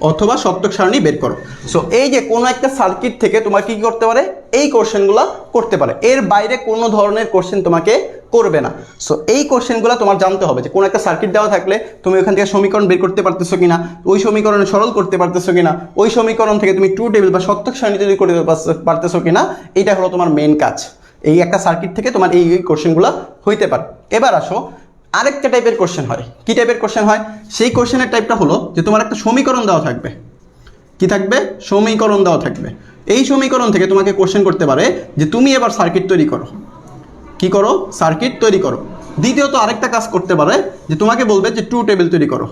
অথবা সত্যক সারণী বের করো। সো এই যে কোনো একটা সার্কিট থেকে তোমার কি করতে পারে, এই কোশ্চেনগুলো করতে পারে, এর বাইরে কোনো ধরনের কোশ্চেন তোমাকে করবে না। সো এই কোশ্চেনগুলো তোমার জানতে হবে যে কোনো একটা সার্কিট দেওয়া থাকলে তুমি ওখান থেকে সমীকরণ বের করতে পারতেছো কিনা, ওই সমীকরণে সরল করতে পারতেছো কিনা, ওই সমীকরণ থেকে তুমি টু টেবিল বা সত্যক সারণী তৈরি করতে পারতেছো কিনা, এইটা হলো তোমার মেন কাজ। এই একটা সার্কিট থেকে তোমার এই কোশ্চেনগুলো হইতে পারে। এবার আসো আরেকটা টাইপের কোশ্চেন হয়। কি টাইপের কোশ্চেন হয়, সেই কোশ্চেনের টাইপটা হলো যে তোমার একটা সমীকরণ দেওয়া থাকবে, কি থাকবে, সমীকরণ দেওয়া থাকবে। এই সমীকরণ থেকে তোমাকে কোশ্চেন করতে পারে যে তুমি এবার সার্কিট তৈরি করো, কি করো, সার্কিট তৈরি করো। দ্বিতীয়ত আরেকটা কাজ করতে পারে যে তোমাকে বলবে যে টু টেবিল তৈরি করো,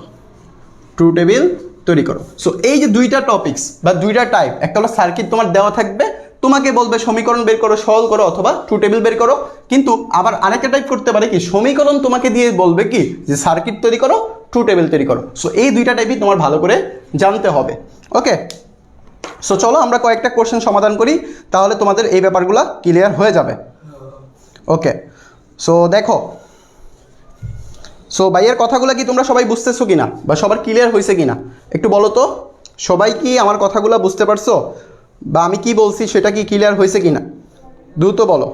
টু টেবিল তৈরি করো। সো এই যে দুইটা টপিকস বা দুইটা টাইপ, একটা হলো সার্কিট তোমার দেওয়া থাকবে, তোমাকে বলবে সমীকরণ বের করো, সরল করো অথবা টু টেবিল বের করো। কিন্তু আবার আরেকটা টাইপ করতে পারে কি, সমীকরণ তোমাকে দিয়ে বলবে কি যে সার্কিট তৈরি করো, টু টেবিল তৈরি করো। সো এই দুইটা টাইপই তোমার ভালো করে জানতে হবে। ওকে, সো চলো আমরা কয়েকটা কোশ্চেন সমাধান করি, তাহলে তোমাদের এই ব্যাপারগুলো ক্লিয়ার হয়ে যাবে। ওকে, সো দেখো, সো ভাইয়ের কথাগুলো কি তোমরা সবাই বুঝতেছো কিনা বা সবার ক্লিয়ার হয়েছে কিনা একটু বলো তো, সবাই কি আমার কথাগুলো বুঝতে পারছো বা আমি কি বলছি সেটা কি ক্লিয়ার হয়েছে কিনা, দ্রুত বলো।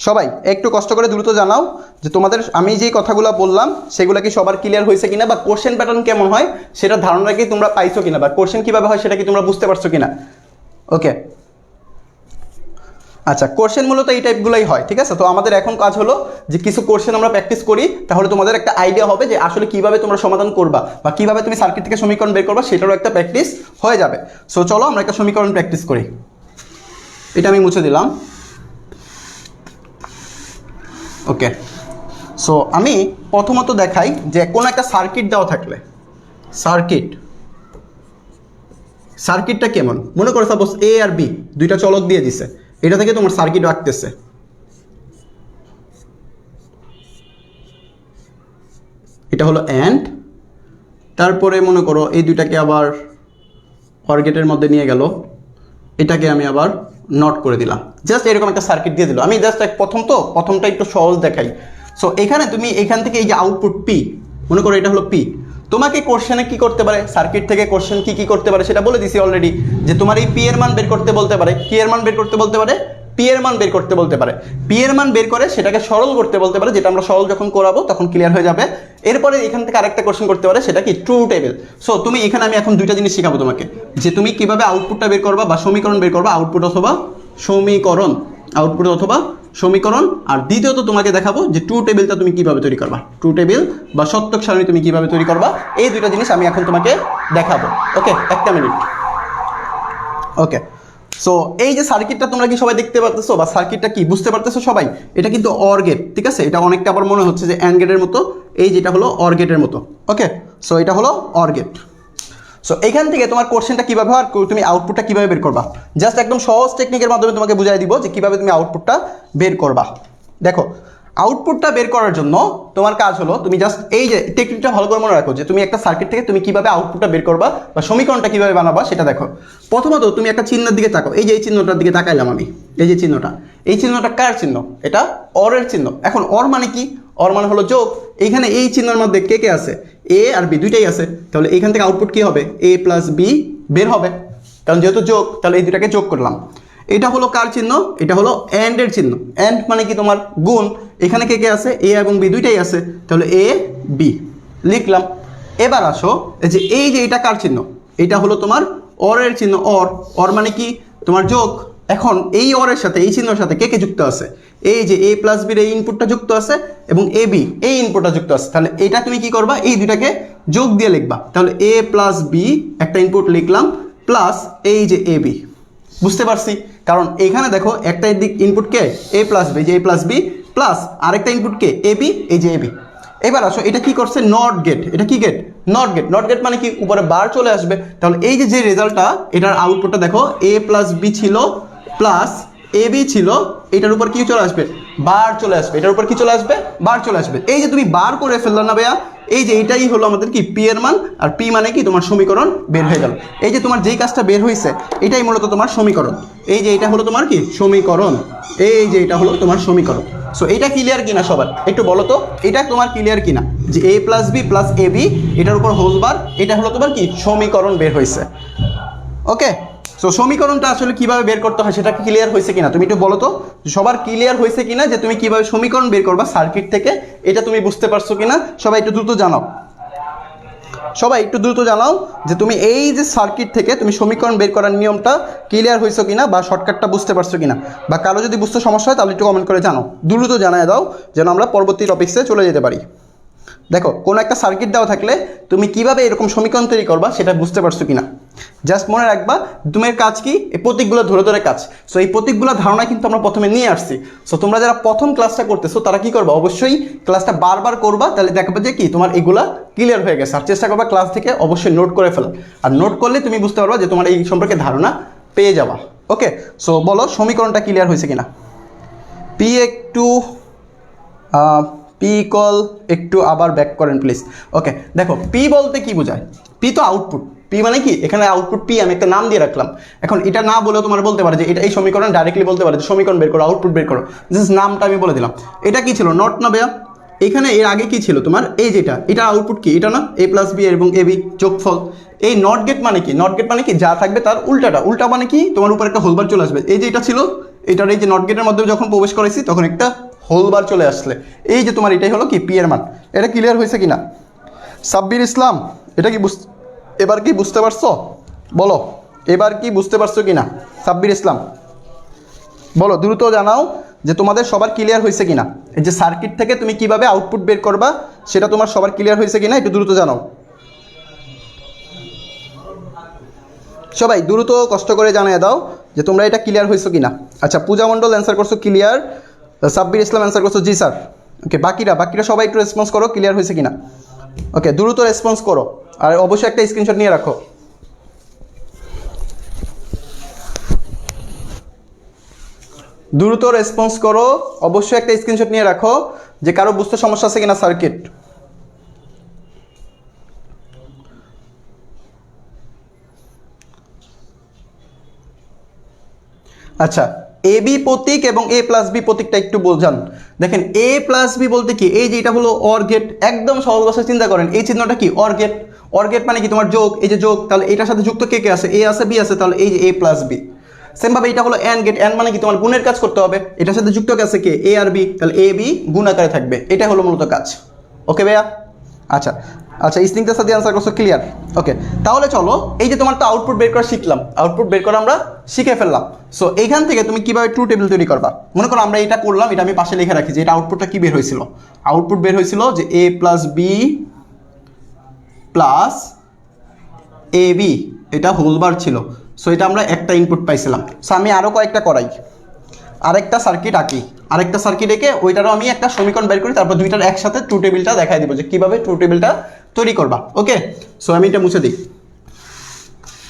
সবাই একটু কষ্ট করে দ্রুত জানাও যে তোমাদের আমি যেই কথাগুলো বললাম সেগুলো কি সবার ক্লিয়ার হয়েছে কিনা, বা কোশ্চেন প্যাটার্ন কেমন হয় সেটা ধারণা কি তোমরা পাইছো কিনা, বা কোশ্চেন কীভাবে হয় সেটা কি তোমরা বুঝতে পারছো কিনা। ওকে, আচ্ছা, কোশ্চেন মূলত এই টাইপগুলোই হয়, ঠিক আছে। তো আমাদের এখন কাজ হলো যে কিছু কোশ্চেন আমরা প্র্যাকটিস করি, তাহলে তোমাদের একটা আইডিয়া হবে যে আসলে কিভাবে তোমরা সমাধান করবা বা কিভাবে তুমি সার্কিট থেকে সমীকরণ বের করবা, সেটারও একটা প্র্যাকটিস হয়ে যাবে। সো চলো আমরা একটা সমীকরণ প্র্যাকটিস করি। এটা আমি মুছে দিলাম। ওকে, সো আমি প্রথমত দেখাই যে কোনো একটা সার্কিট দেওয়া থাকলে, সার্কিটটা কেমন, মনে করো সাপোজ এ আর বি দুইটা চলক দিয়ে দিছে, এটা থেকে তোমার সার্কিট রাখতেছে। এটা হলো অ্যান্ড, তারপরে মনে করো এই দুইটাকে আবার অর গেটের মধ্যে নিয়ে গেল, এটাকে আমি আবার নট করে দিলাম, জাস্ট এরকম একটা সার্কিট দিয়ে দিল। আমি জাস্ট প্রথমটা একটু সহজ দেখাই। সো এখানে তুমি এখান থেকে এই যে আউটপুট পি, মনে করো এটা হলো পি, তোমাকে কোশ্চেনে কি করতে পারে, সার্কিট থেকে কোশ্চেন কি করতে পারে সেটা বলে দিছি অলরেডি, যে তোমার এই পি এর মান বের করতে বলতে পারে, কি এর মান বের করতে বলতে পারে, পি এর মান বের করতে বলতে পারে। পি এর মান বের করে সেটাকে সরল করতে বলতে পারে, যেটা আমরা সরল যখন করাবো তখন ক্লিয়ার হয়ে যাবে। এরপরে এখান থেকে আরেকটা কোশ্চেন করতে পারে, সেটা কি ট্রু টেবিল। সো তুমি এখানে আমি এখন দুইটা জিনিস শেখাবো তোমাকে, যে তুমি কিভাবে আউটপুটটা বের করবা বা সমীকরণ বের করবা, আউটপুট অথবা সমীকরণ, আউটপুট অথবা সমীকরণ। আর দ্বিতীয়ত তোমাকে দেখাবো যে ট্রু টেবিলটা তুমি কিভাবে তৈরি করবা, ট্রু টেবিল বা সত্যক সারণী তুমি কিভাবে তৈরি করবা, এই দুইটা জিনিস আমি এখন তোমাকে দেখাবো। ওকে, একটা মিনিট। ওকে, সো এই যে সার্কিটটা তোমরা কি সবাই দেখতে পারতেছো বা সার্কিটটা কি বুঝতে পারতেছো সবাই, এটা কিন্তু অর গেট, ঠিক আছে। এটা অনেকটা আবার মনে হচ্ছে যে অ্যান্ড গেটের মতো, এই যেটা হলো অর গেটের মতো। ওকে, সো এটা হলো অর গেট। সো এখান থেকে তোমার কোশ্চেনটা কীভাবে আর তুমি আউটপুটটা কীভাবে বের করবা, জাস্ট একদম সহজ টেকনিকের মাধ্যমে তোমাকে বুঝাই দিব যে কীভাবে তুমি আউটপুটটা বের করবা। দেখো, আউটপুটটা বের করার জন্য তোমার কাজ হলো তুমি জাস্ট এই যে টেকনিকটা ভালো করে মনে রাখো যে তুমি একটা সার্কিট থেকে তুমি কীভাবে আউটপুটটা বের করবা বা সমীকরণটা কীভাবে বানাবা সেটা দেখো। প্রথমত তুমি একটা চিহ্নের দিকে তাকাও, এই যে এই চিহ্নটার দিকে তাকাইলাম আমি, এই যে চিহ্নটা, এই চিহ্নটা কার চিহ্ন? এটা অরের চিহ্ন। এখন অর মানে কি? অর মানে হলো যোগ। এইখানে এই চিহ্নের মধ্যে কে কে আছে? এ আর বি দুইটাই আছে, তাহলে এইখান থেকে আউটপুট কি হবে? এ প্লাস বি বের হবে, কারণ যেহেতু যোগ তাহলে এই দুটাকে যোগ করলাম। এটা হলো কার চিহ্ন? এটা হলো অ্যান্ডের চিহ্ন। অ্যান্ড মানে কি? তোমার গুণ। এখানে কে কে আছে? এ এবং বি দুইটাই আছে, তাহলে এ বি লিখলাম। এবার আসো এই যে এটা কার চিহ্ন? এটা হলো তোমার অরের চিহ্ন। অর, অর মানে কি? তোমার যোগ। এখন এই অরের সাথে এই চিহ্নের সাথে কে কে যুক্ত আছে? এই যে এ প্লাস বির এই ইনপুটটা যুক্ত আছে এবং এ বি এই ইনপুটটা যুক্ত আছে, তাহলে এটা তুমি কি করবা? এই দুটাকে যোগ দিয়ে লিখবা। তাহলে এ প্লাস বি একটা ইনপুট লিখলাম প্লাস এই যে এ বি। বুঝতে পারছি? কারণ এখানে দেখো একটা ইনপুট কে? এ প্লাস বি, যে এ প্লাস বি প্লাস আরেকটা ইনপুট কে? এ বি, এই যে এ বি। এবার আসো এটা কি করছে? NOT gate. এটা কি gate? NOT gate. NOT gate মানে কি? উপরে বার চলে আসবে। তাহলে এই যে রেজাল্টটা, এটার আউটপুটটা দেখো, এ প্লাস বি ছিল প্লাস এ বি ছিল, এটার উপর কি চলে আসবে? বার চলে আসবে। এটার উপর কি চলে আসবে? বার চলে আসবে। এই যে তুমি বার করে ফেললো না ভাইয়া, এই যে এইটাই হলো আমাদের কি? পি এর মান। আর পি মানে কি? তোমার সমীকরণ বের হয়ে গেল। এই যে তোমার যেই কাজটা বের হয়েছে এটাই মূলত তোমার সমীকরণ। এই যে এটা হলো তোমার কি? সমীকরণ। এই যে এটা হলো তোমার সমীকরণ। সো এটা ক্লিয়ার কিনা সবার? একটু বলো তো এটা তোমার ক্লিয়ার কিনা যে A plus B plus A B এটার উপর হোল বার, এটা হলো তোমার কি? সমীকরণ বের হয়েছে। ওকে, সো সমীকরণটা আসলে কিভাবে বের করতে হয় সেটা ক্লিয়ার হয়েছে কিনা তুমি একটু বলো তো। সবার ক্লিয়ার হয়েছে কিনা যে তুমি কিভাবে সমীকরণ বের করবা সার্কিট থেকে, এটা তুমি বুঝতে পারছো কিনা? সবাই একটু দ্রুত জানাও, সবাই একটু দ্রুত জানাও যে তুমি এই যে সার্কিট থেকে তুমি সমীকরণ বের করার নিয়মটা ক্লিয়ার হয়েছো কিনা বা শর্টকাটটা বুঝতে পারছো কিনা, বা কারো যদি বুঝতে সমস্যা হয় তাহলে একটু কমেন্ট করে জানাও, দ্রুত জানায় দাও যেন আমরা পরবর্তী টপিক্সে চলে যেতে পারি। দেখো, কোনো একটা সার্কিট দেওয়া থাকলে তুমি কিভাবে এরকম সমীকরণ তৈরি করবা সেটা বুঝতে পারছো কিনা। জাস্ট মনে রাখবা তোমার কাজ কি? এই প্রতীকগুলো ধরে ধরে কাজ। সো এই প্রতীকগুলো ধারণা কিন্তু আমরা প্রথমে নিয়ে আসছি। সো তোমরা যারা প্রথম ক্লাসটা করতেছো তারা কি করবা? অবশ্যই ক্লাসটা বারবার করবা, তাহলে দেখবা যে কি তোমার এগুলা ক্লিয়ার হয়ে গেছে। আর চেষ্টা করবা ক্লাস থেকে অবশ্যই নোট করে ফেলা, আর নোট করলে তুমি বুঝতে পারবা যে তোমার এই সম্পর্কে ধারণা পেয়ে যাবা। ওকে, সো বলো সমীকরণটা ক্লিয়ার হয়েছে কিনা। পি একটু পি কল একটু আবার ব্যাক করেন প্লিজ। ওকে, দেখো পি বলতে কি বোঝায়? পি তো আউটপুট। পি মানে কি? এখানে আউটপুট পি আমি একটা নাম দিয়ে রাখলাম। এখন এটা না বলেও তোমার বলতে পারে যে এটা এই সমীকরণ, ডাইরেক্টলি বলতে পারে যে সমীকরণ বের করো, আউটপুট বের করো। জাস্ট নামটা আমি বলে দিলাম। এটা কি ছিল? নট না ভাইয়া? এখানে এর আগে কি ছিল তোমার? এই যেটা, এটা আউটপুট কি? এটা না? এ প্লাস বি এবং এ বি যোগফল। এই নট গেট মানে কি? নট গেট মানে কি? যা থাকবে তার উল্টাটা। উল্টা মানে কি? তোমার উপর একটা হোলবার চলে আসবে। এই যে এটা ছিল, এটার এই যে নট গেটের মধ্যে যখন প্রবেশ করেছি তখন একটা হোলবার চলে আসলে এই যে তোমার এটাই হলো কি? পি এর মান। এটা ক্লিয়ার হয়েছে কিনা? সাব্বির ইসলাম, এটা কি এবার কি বুঝতে পারছো? বলো এবার কি বুঝতে পারছো কিনা? সাব্বির ইসলাম বলো, দ্রুত জানাও যে তোমাদের সবার ক্লিয়ার হয়েছে কিনা। এই যে সার্কিট থেকে তুমি কিভাবে আউটপুট বের করবা সেটা তোমার সবার ক্লিয়ার হয়েছে কিনা একটু দ্রুত জানাও। সবাই দ্রুত কষ্ট করে জানিয়ে দাও যে তোমরা এটা ক্লিয়ার হয়েছো কিনা। আচ্ছা, পূজা মণ্ডল অ্যান্সার করছো ক্লিয়ার। সাব্বির ইসলাম অ্যান্সার করছো জি স্যার। ওকে, বাকিরা সবাই একটু রেসপন্স করো ক্লিয়ার হয়েছে কিনা। ওকে, দ্রুত রেসপন্স করো, আর অবশ্যই একটা স্ক্রিনশট নিয়ে রাখো। দ্রুত রেসপন্স করো, অবশ্যই একটা স্ক্রিনশট নিয়ে রাখো যে কারো বুঝতে সমস্যা আছে কিনা সার্কিট। আচ্ছা, এ বি প্রতীক এবং এ প্লাস বি প্রতীকটা একটু বোঝান। দেখেন এ প্লাস বি বলতে কি? এই যে এটা হলো অর গেট। একদম সহজ ভাষায় চিন্তা করেন, এই চিহ্নটা কি? Or gate. অর গেট মানে কি? তোমার যোগ। এই যে যোগ, তাহলে এটার সাথে যুক্ত কে কে আছে? এ আছে, বি আছে, তাহলে এই যে এ প্লাস বি। সেমভাবে এটা হলো অ্যান্ড গেট। অ্যান্ড মানে কি? তোমার গুণের কাজ করতে হবে। এটার সাথে যুক্ত কে আছে? কে? এ আর বি, তাহলে এ বি গুণ আকারে থাকবে। এটা হলো মূলত কাজ। ওকে ভাইয়া? আচ্ছা আচ্ছা, স্নিগ্ধার সাথে আনসার করছো ক্লিয়ার। ওকে, তাহলে চলো এই যে তোমার তো আউটপুট বের করা শিখলাম, আউটপুট বের করা আমরা শিখে ফেললাম। সো এইখান থেকে তুমি কিভাবে ট্রু টেবিল তৈরি করবা? মনে করো আমরা এটা করলাম, এটা আমি পাশে লিখে রাখি যে এটা আউটপুটটা কি বের হয়েছিল। আউটপুট বের হয়েছিল যে A plus B plus A B, এটা হোলবার ছিল। সো এটা আমরা একটা ইনপুট পাইছিলাম। সো আমি আরও কয়েকটা করাই। আরেকটা সার্কিট আঁকি, আরেকটা সার্কিট এঁকে ওইটারও আমি একটা সমীকরণ বের করি, তারপর দুইটার একসাথে ট্রু টেবিলটা দেখাই দিব যে কীভাবে ট্রু টেবিলটা তৈরি করবা। ওকে, সো আমি এটা মুছে দিই।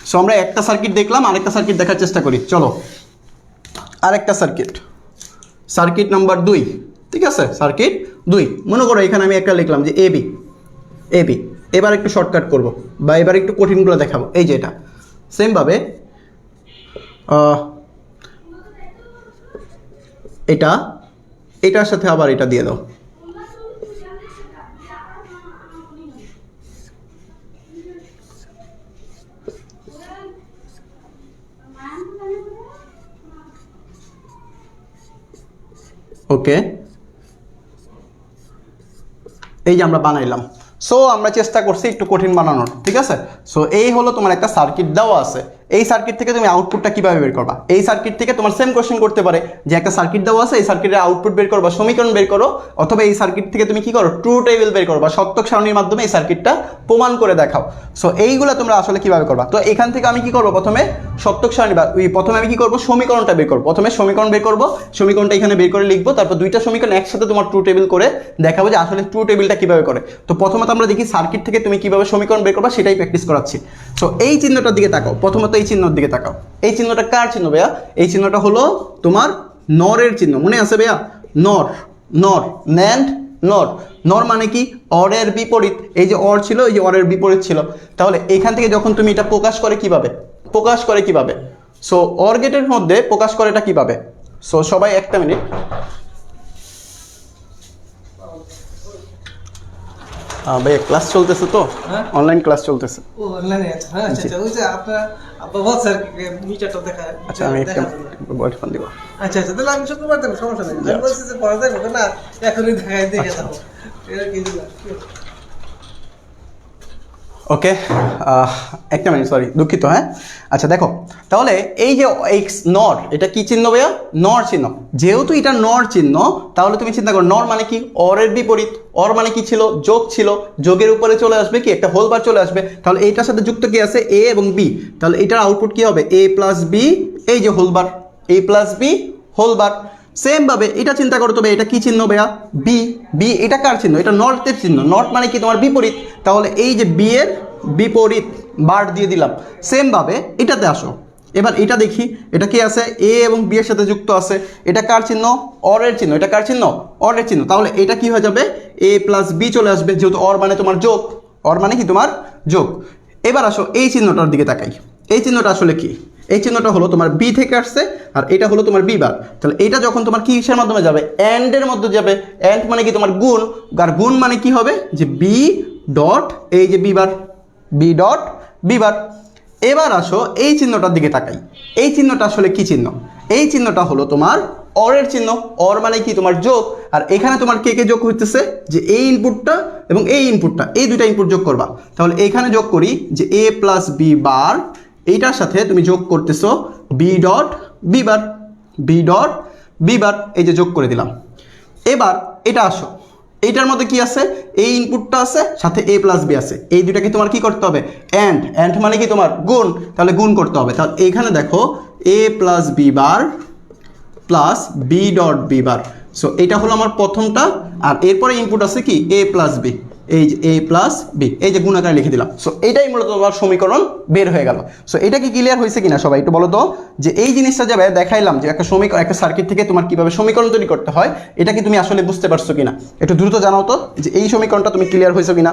সো আমরা একটা সার্কিট দেখলাম, আরেকটা সার্কিট দেখার চেষ্টা করি। চলো আরেকটা সার্কিট, সার্কিট নাম্বার 2, ঠিক আছে, সার্কিট 2। মনে করো এখানে আমি একটা লিখলাম যে এবি, এবি। এবার একটু শর্টকাট করব বা এবার একটু কঠিনগুলো দেখাবো। এই যে এটা সেমভাবে এটা, এটার সাথে আবার এটা দিয়ে দাও। ওকে, এই যে আমরা বানাইলাম। সো আমরা চেষ্টা করছি একটু কঠিন বানানোর, ঠিক আছে। সো এই হলো তোমার একটা সার্কিট দেওয়া আছে। এই সার্কিট থেকে তুমি আউটপুটটা কীভাবে বের করবা? এই সার্কিট থেকে তোমার সেম কোশ্চেন করতে পারে যে একটা সার্কিট দেওয়া আছে, এই সার্কিটের আউটপুট বের করবা, সমীকরণ বের করো, অথবা এই সার্কিট থেকে তুমি কি করো, ট্রু টেবিল বের করবা, সত্যক সারণীর মাধ্যমে এই সার্কিটটা প্রমাণ করে দেখাও। সো এইগুলো তোমরা আসলে কীভাবে করবা? তো এখান থেকে আমি কি করবো, প্রথমে সত্যক সারণী বা প্রথমে আমি কি করবো, সমীকরণটা বের করবো। প্রথমে সমীকরণ বের করবো, সমীকরণটা এখানে বের করে লিখবো, তারপর দুইটা সমীকরণ একসাথে তোমার ট্রু টেবিল করে দেখাবো যে আসলে ট্রু টেবিলটা কীভাবে করে। তো প্রথমত আমরা দেখি সার্কিট থেকে তুমি কীভাবে সমীকরণ বের করবা, সেটাই প্র্যাকটিস করাচ্ছি। সো এই চিহ্নটার দিকে তাকাও, প্রথমত এই চিহ্নের দিকে তাকাও। এই চিহ্নটা কার চিহ্ন ভাইয়া? এই চিহ্নটা হলো তোমার নরের চিহ্ন, মনে আছে ভাইয়া? নর, নর, ন্যান্ড নর। নর মানে কি? অরের বিপরীত। এই যে অর ছিল, এই যে অরের বিপরীত ছিল। তাহলে এখান থেকে যখন তুমি এটা প্রকাশ করে কিভাবে, প্রকাশ করে কিভাবে? সো অর গেটের মধ্যে প্রকাশ করে এটা কিভাবে? সো সবাই একটা মিনিট, ভাইয়া ক্লাস চলতেছে তো, অনলাইন ক্লাস চলতেছে। ও অনলাইনে আছে, হ্যাঁ আচ্ছা আচ্ছা, ওই যে আপনার আব্বা বলছে আর কি মিটারটা দেখা। আচ্ছা আমি একটা মোবাইল ফোন দিব। আচ্ছা আচ্ছা, তাহলে আমি শুনতে পারতাম, সমস্যা নেই। আমি বলছি যে পড়া দেখো না, এখনই দেখাই দেখে যাবো। এটা কি দিলা? ওকে, একটা মিনিট, সরি, দুঃখিত। হ্যাঁ, আচ্ছা দেখো, তাহলে এই যে এক্স নর, এটা কি চিহ্ন ভাইয়া? নর চিহ্ন। যেহেতু এটা নর চিহ্ন, তাহলে তুমি চিন্তা করো নর মানে কি? অরের বিপরীত। অর মানে কি ছিল? যোগ ছিল। যোগের উপরে চলে আসবে কি? একটা হোল বার চলে আসবে। তাহলে এইটার সাথে যুক্ত কি আছে? এ এবং বি। তাহলে এটার আউটপুট কি হবে? এ প্লাস বি, এই যে whole bar, A plus B whole bar. Same ভাবে এটা চিন্তা করো, তবে এটা কি চিহ্ন ভাইয়া? বি। বি এটা কার চিহ্ন? এটা নর্থের চিহ্ন। নর্থ মানে কি? তোমার বিপরীত। তাহলে এই যে বি এর বিপরীত বার দিয়ে দিলাম। সেম ভাবে এটাতে আসো, এবার এটা দেখি, এটা কি আছে? এ এবং বি এর সাথে যুক্ত আছে। এটা কার চিহ্ন? অরের চিহ্ন। এটা কার চিহ্ন? অরের চিহ্ন। তাহলে এটা কি হয়ে যাবে? এ প্লাস বি চলে আসবে, যেহেতু অর মানে তোমার যোগ। অর মানে কি? তোমার যোগ। এবার আসো এই চিহ্নটার দিকে তাকাই। এই চিহ্নটা আসলে কি? এই চিহ্নটা হলো তোমার বি থেকে আসছে, আর এটা হলো তোমার বি বার। তাহলে এটা যখন তোমার কিসের মাধ্যমে যাবে? অ্যান্ডের মধ্যে যাবে। অ্যান্ড মানে কি? তোমার গুণ। আর গুণ মানে কি হবে? যে বি ডট এই যে B bar, B dot B bar. এবার আসো এই চিহ্নটার দিকে তাকাই। এই চিহ্নটা আসলে কি চিহ্ন? এই চিহ্নটা হলো তোমার অরের চিহ্ন। অর মানে কি? তোমার যোগ। আর এখানে তোমার কে কে যোগ হইতেছে? যে এই ইনপুটটা এবং এই ইনপুটটা, এই দুইটা ইনপুট যোগ করবা। তাহলে এখানে যোগ করি যে এ প্লাস বি বার, এইটার সাথে তুমি যোগ করতেছো B dot B bar, B dot B bar, এই যে যোগ করে দিলাম। এবার এটা আসো, এইটার মধ্যে কি আছে? এই ইনপুটটা আছে, সাথে এ প্লাস বি আছে। এই দুটাকে তোমার কি করতে হবে? অ্যান্ড। অ্যান্ড মানে কি? তোমার গুণ। তাহলে গুণ করতে হবে। তাহলে এইখানে দেখো A plus B bar plus B dot B bar. So এটা হলো আমার প্রথমটা, আর এরপরে ইনপুট আছে কি? এ প্লাস বি, এই যে এ প্লাস বি, এই যে গুণ আকারে লিখে দিলাম। সো এটাই মূলত তোমার সমীকরণ বের হয়ে গেল। সো এটা কি ক্লিয়ার হয়েছে কিনা সবাই একটু বলো তো? যে এই জিনিসটা যাবে দেখাইলাম যে একটা সমীকরণ, একটা সার্কিট থেকে তোমার কিভাবে সমীকরণ তৈরি করতে হয়, এটা কি তুমি আসলে বুঝতে পারছো কিনা? একটু দ্রুত জানাও তো যে এই সমীকরণটা তুমি ক্লিয়ার হয়েছো কিনা।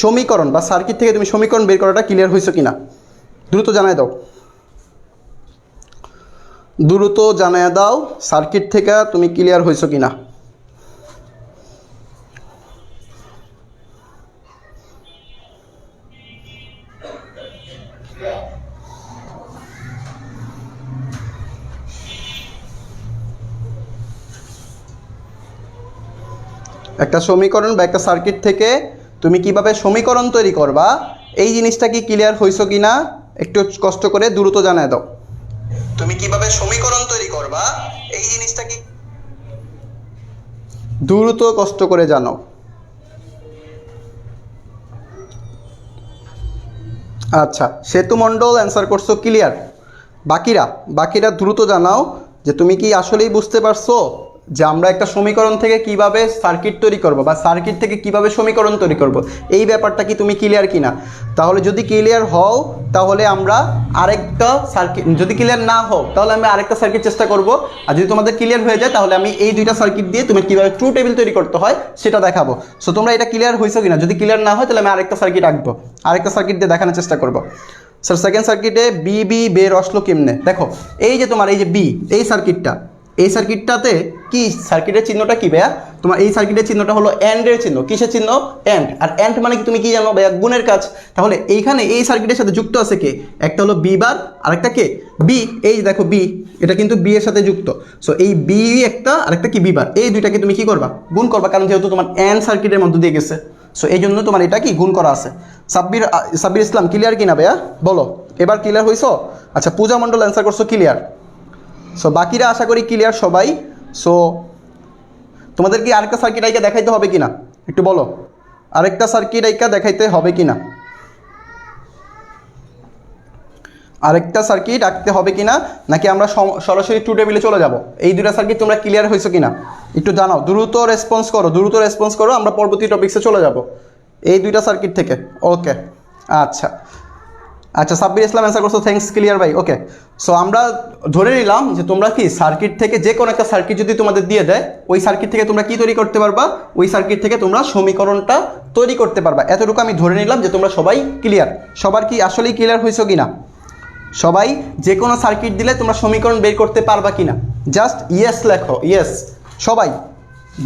সমীকরণ বা সার্কিট থেকে তুমি সমীকরণ বের করাটা ক্লিয়ার হয়েছো কিনা, দ্রুত জানাই দাও, দ্রুত জানায় দাও সার্কিট থেকে তুমি ক্লিয়ার হয়েছো কিনা। একটা সমীকরণ বা একটা সার্কিট থেকে তুমি কিভাবে সমীকরণ তৈরি করবা, এই জিনিসটা কি ক্লিয়ার হয়েছো কিনা একটু কষ্ট করে দ্রুত জানায় দাও। তুমি কিভাবে সমীকরণ তৈরি করবা, এই জিনিসটা কি দ্রুত কষ্ট করে জানাও। আচ্ছা, সেতু মণ্ডল অ্যান্সার করছো ক্লিয়ার। বাকিরা দ্রুত জানাও যে তুমি কি আসলেই বুঝতে পারছো যে আমরা একটা সমীকরণ থেকে কিভাবে সার্কিট তৈরি করব বা সার্কিট থেকে কিভাবে সমীকরণ তৈরি করব, এই ব্যাপারটা কি তুমি ক্লিয়ার কিনা? তাহলে যদি ক্লিয়ার হও তাহলে আমরা আরেকটা সার্কিট, যদি ক্লিয়ার না হও তাহলে আমি আরেকটা সার্কিট চেষ্টা করব, আর যদি তোমাদের ক্লিয়ার হয়ে যায় তাহলে আমি এই দুইটা সার্কিট দিয়ে তুমি কীভাবে ট্রু টেবিল তৈরি করতে হয় সেটা দেখাবো। সো তোমরা এটা ক্লিয়ার হয়েছো কিনা? যদি ক্লিয়ার না হয় তাহলে আমি আরেকটা সার্কিট আঁকবো, আরেকটা সার্কিট দিয়ে দেখানোর চেষ্টা করব। স্যার সেকেন্ড সার্কিটে বি বের আসলো কেমনে? দেখো এই যে তোমার এই যে বি, এই সার্কিটটা, এই সার্কিটটাতে কি সার্কিটের চিহ্নটা কি ভাইয়া? তোমার এই সার্কিটের চিহ্নটা হলো অ্যান্ডের চিহ্ন। কিসের চিহ্ন? অ্যান্ড। আর অ্যান্ড মানে কি তুমি কি জানো ভাইয়া? গুণের কাজ। তাহলে এইখানে এই সার্কিটের সাথে যুক্ত আছে কে? একটা হলো বি বার, আরেকটা কে? বি। এই দেখো বি, এটা কিন্তু বি এর সাথে যুক্ত। সো এই বি একটা আরেকটা কি? B bar. এই দুইটাকে তুমি কি করবা? গুণ করবা, কারণ যেহেতু তোমার অ্যান্ড সার্কিটের মধ্যে দিয়ে গেছে। সো এই জন্য তোমার এটা কি গুণ করা আছে। সাব্বির ইসলাম ক্লিয়ার কিনা ভাইয়া? বলো এবার ক্লিয়ার হইছো? আচ্ছা পূজা মণ্ডল অ্যান্সার করছো ক্লিয়ার। সো বাকিরা আশা করি ক্লিয়ার সবাই। সো তোমাদের কি আরেকটা সার্কিট আইকা দেখাইতে হবে কিনা একটু বলো, আরেকটা সার্কিট আইকা দেখাইতে হবে কিনা, আরেকটা সার্কিট আঁকতে হবে কিনা, নাকি আমরা সরাসরি টু টেবিলে চলে যাব? এই দুটা সার্কিট তোমরা ক্লিয়ার হয়েছো কিনা একটু জানাও, দ্রুত রেসপন্স করো, দ্রুত রেসপন্স করো, আমরা পরবর্তী টপিক্সে চলে যাব এই দুইটা সার্কিট থেকে। ওকে আচ্ছা আচ্ছা সাব্বির ইসলাম অ্যান্সার করছো, থ্যাঙ্কস ক্লিয়ার ভাই। ওকে সো আমরা ধরে নিলাম যে তোমরা কি সার্কিট থেকে যে কোনো একটা সার্কিট যদি তোমাদের দিয়ে দেয়, ওই সার্কিট থেকে তোমরা কি তৈরি করতে পারবা? ওই সার্কিট থেকে তোমরা সমীকরণটা তৈরি করতে পারবা। এতটুকু আমি ধরে নিলাম যে তোমরা সবাই ক্লিয়ার। সবার কি আসলেই ক্লিয়ার হয়েছো কিনা? সবাই যে কোনো সার্কিট দিলে তোমরা সমীকরণ বের করতে পারবা কিনা? জাস্ট ইয়েস লেখো, ইয়েস। সবাই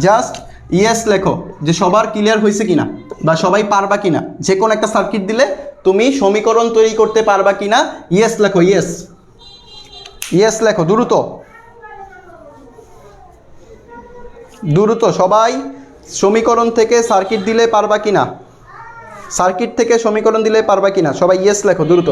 জাস্ট ইয়েস লেখো যে সবার ক্লিয়ার হয়েছে কিনা বা সবাই পারবা কিনা। যে কোনো একটা সার্কিট দিলে তুমি সমীকরণ তৈরি করতে পারবা কিনা? ইয়েস লেখো, ইয়েস, ইয়েস লেখো দ্রুত দ্রুত। সবাই সমীকরণ থেকে সার্কিট দিলে পারবা কিনা? সার্কিট থেকে সমীকরণ দিলে পারবা কিনা? সবাই ইয়েস লেখো দ্রুত।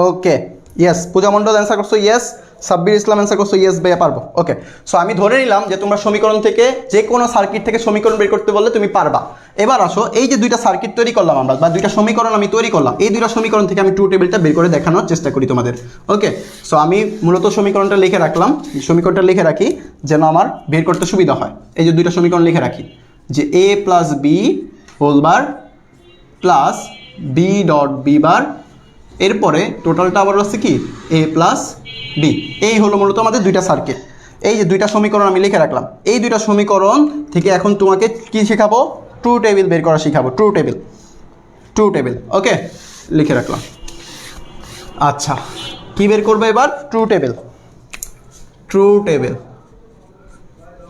ওকে ইয়েস, পূজা মণ্ডল অ্যান্সার করছো ইয়েস, সাব্বির ইসলাম অ্যান্সার করছো ইয়েস ভাইয়া পারবো। ওকে সো আমি ধরে নিলাম যে তোমরা সমীকরণ থেকে যে কোনো সার্কিট থেকে সমীকরণ বের করতে বললে তুমি পারবা। এবার আসো, এই যে দুইটা সার্কিট তৈরি করলাম আমরা বা দুইটা সমীকরণ আমি তৈরি করলাম, এই দুইটা সমীকরণ থেকে আমি ট্রু টেবিলটা বের করে দেখানোর চেষ্টা করি তোমাদের। ওকে সো আমি মূলত সমীকরণটা লিখে রাখলাম, সমীকরণটা লিখে রাখি যেন আমার বের করতে সুবিধা হয়। এই যে দুইটা সমীকরণ লিখে রাখি যে A plus B whole bar plus B dot B bar, এরপরে টোটালটা আবার হচ্ছে কি এ প্লাস বি। এই হলো মূলত আমাদের দুইটা সার্কিট। এই যে দুইটা সমীকরণ আমি লিখে রাখলাম, এই দুইটা সমীকরণ থেকে এখন তোমাকে কি শেখাবো? ট্রু টেবিল বের করা শেখাবো। Truth table, truth table. Okay লিখে রাখলাম। আচ্ছা কি বের করবে এবার? Truth table, truth table,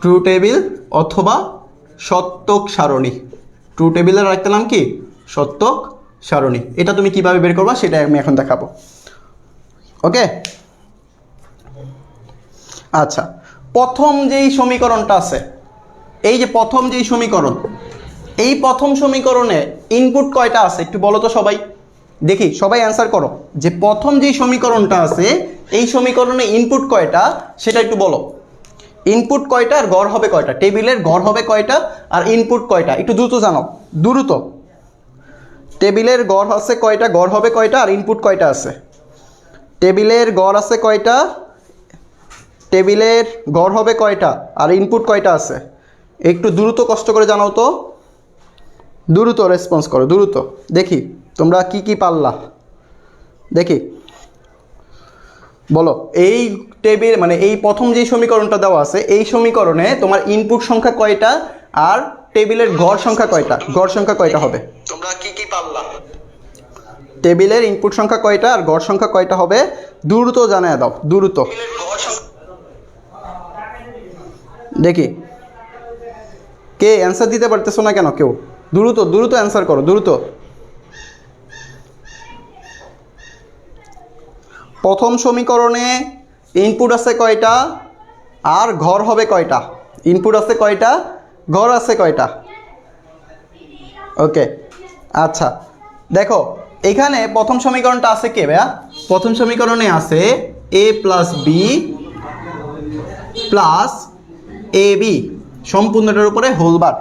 truth table অথবা সত্যক সারণী। ট্রু টেবিলের আরেকটা নাম কি? সত্যক সারণী। এটা তুমি কিভাবে বের করবা সেটা আমি এখন দেখাবো। ওকে আচ্ছা প্রথম যেই সমীকরণটা আছে, এই যে প্রথম যেই সমীকরণ, এই প্রথম সমীকরণে ইনপুট কয়টা আছে একটু বলো তো সবাই, দেখি সবাই অ্যান্সার করো যে প্রথম যেই সমীকরণটা আছে এই সমীকরণে ইনপুট কয়টা সেটা একটু বলো। ইনপুট কয়টা আর গড় হবে কয়টা? টেবিলের গড় হবে কয়টা আর ইনপুট কয়টা? একটু দ্রুত জানাও, দ্রুত। টেবিলের গড় আছে কয়টা, গড় হবে কয়টা আর ইনপুট কয়টা আছে? টেবিলের গড় আছে কয়টা, টেবিলের গড় হবে কয়টা আর ইনপুট কয়টা আছে? একটু দ্রুত কষ্ট করে জানাও তো, দ্রুত রেসপন্স করো দ্রুত, দেখি তোমরা কি কি পারলা, দেখি বলো। এই টেবিল মানে এই প্রথম যে সমীকরণটা দেওয়া আছে এই সমীকরণে তোমার ইনপুট সংখ্যা কয়টা আর টেবিলের গড় সংখ্যা কয়টা, গড় সংখ্যা কয়টা হবে? তোমরা কি কি পারলা? টেবিলের ইনপুট সংখ্যা কয়টা আর গড় সংখ্যা কয়টা হবে? দ্রুত জানিয়ে দাও দ্রুত, দেখি কে অ্যান্সার দিতে পারতেছো না কেন কেউ? দ্রুত দ্রুত অ্যান্সার করো দ্রুত। প্রথম সমীকরণে ইনপুট আছে কয়টা আর ঘর হবে কয়টা? ইনপুট আছে কয়টা, ঘর আছে কয়টা? ওকে আচ্ছা দেখো এখানে প্রথম সমীকরণটা আছে কে ভাইয়া? প্রথম সমীকরণে আছে এ plus B plus A B সম্পূর্ণটার উপরে হোল বার,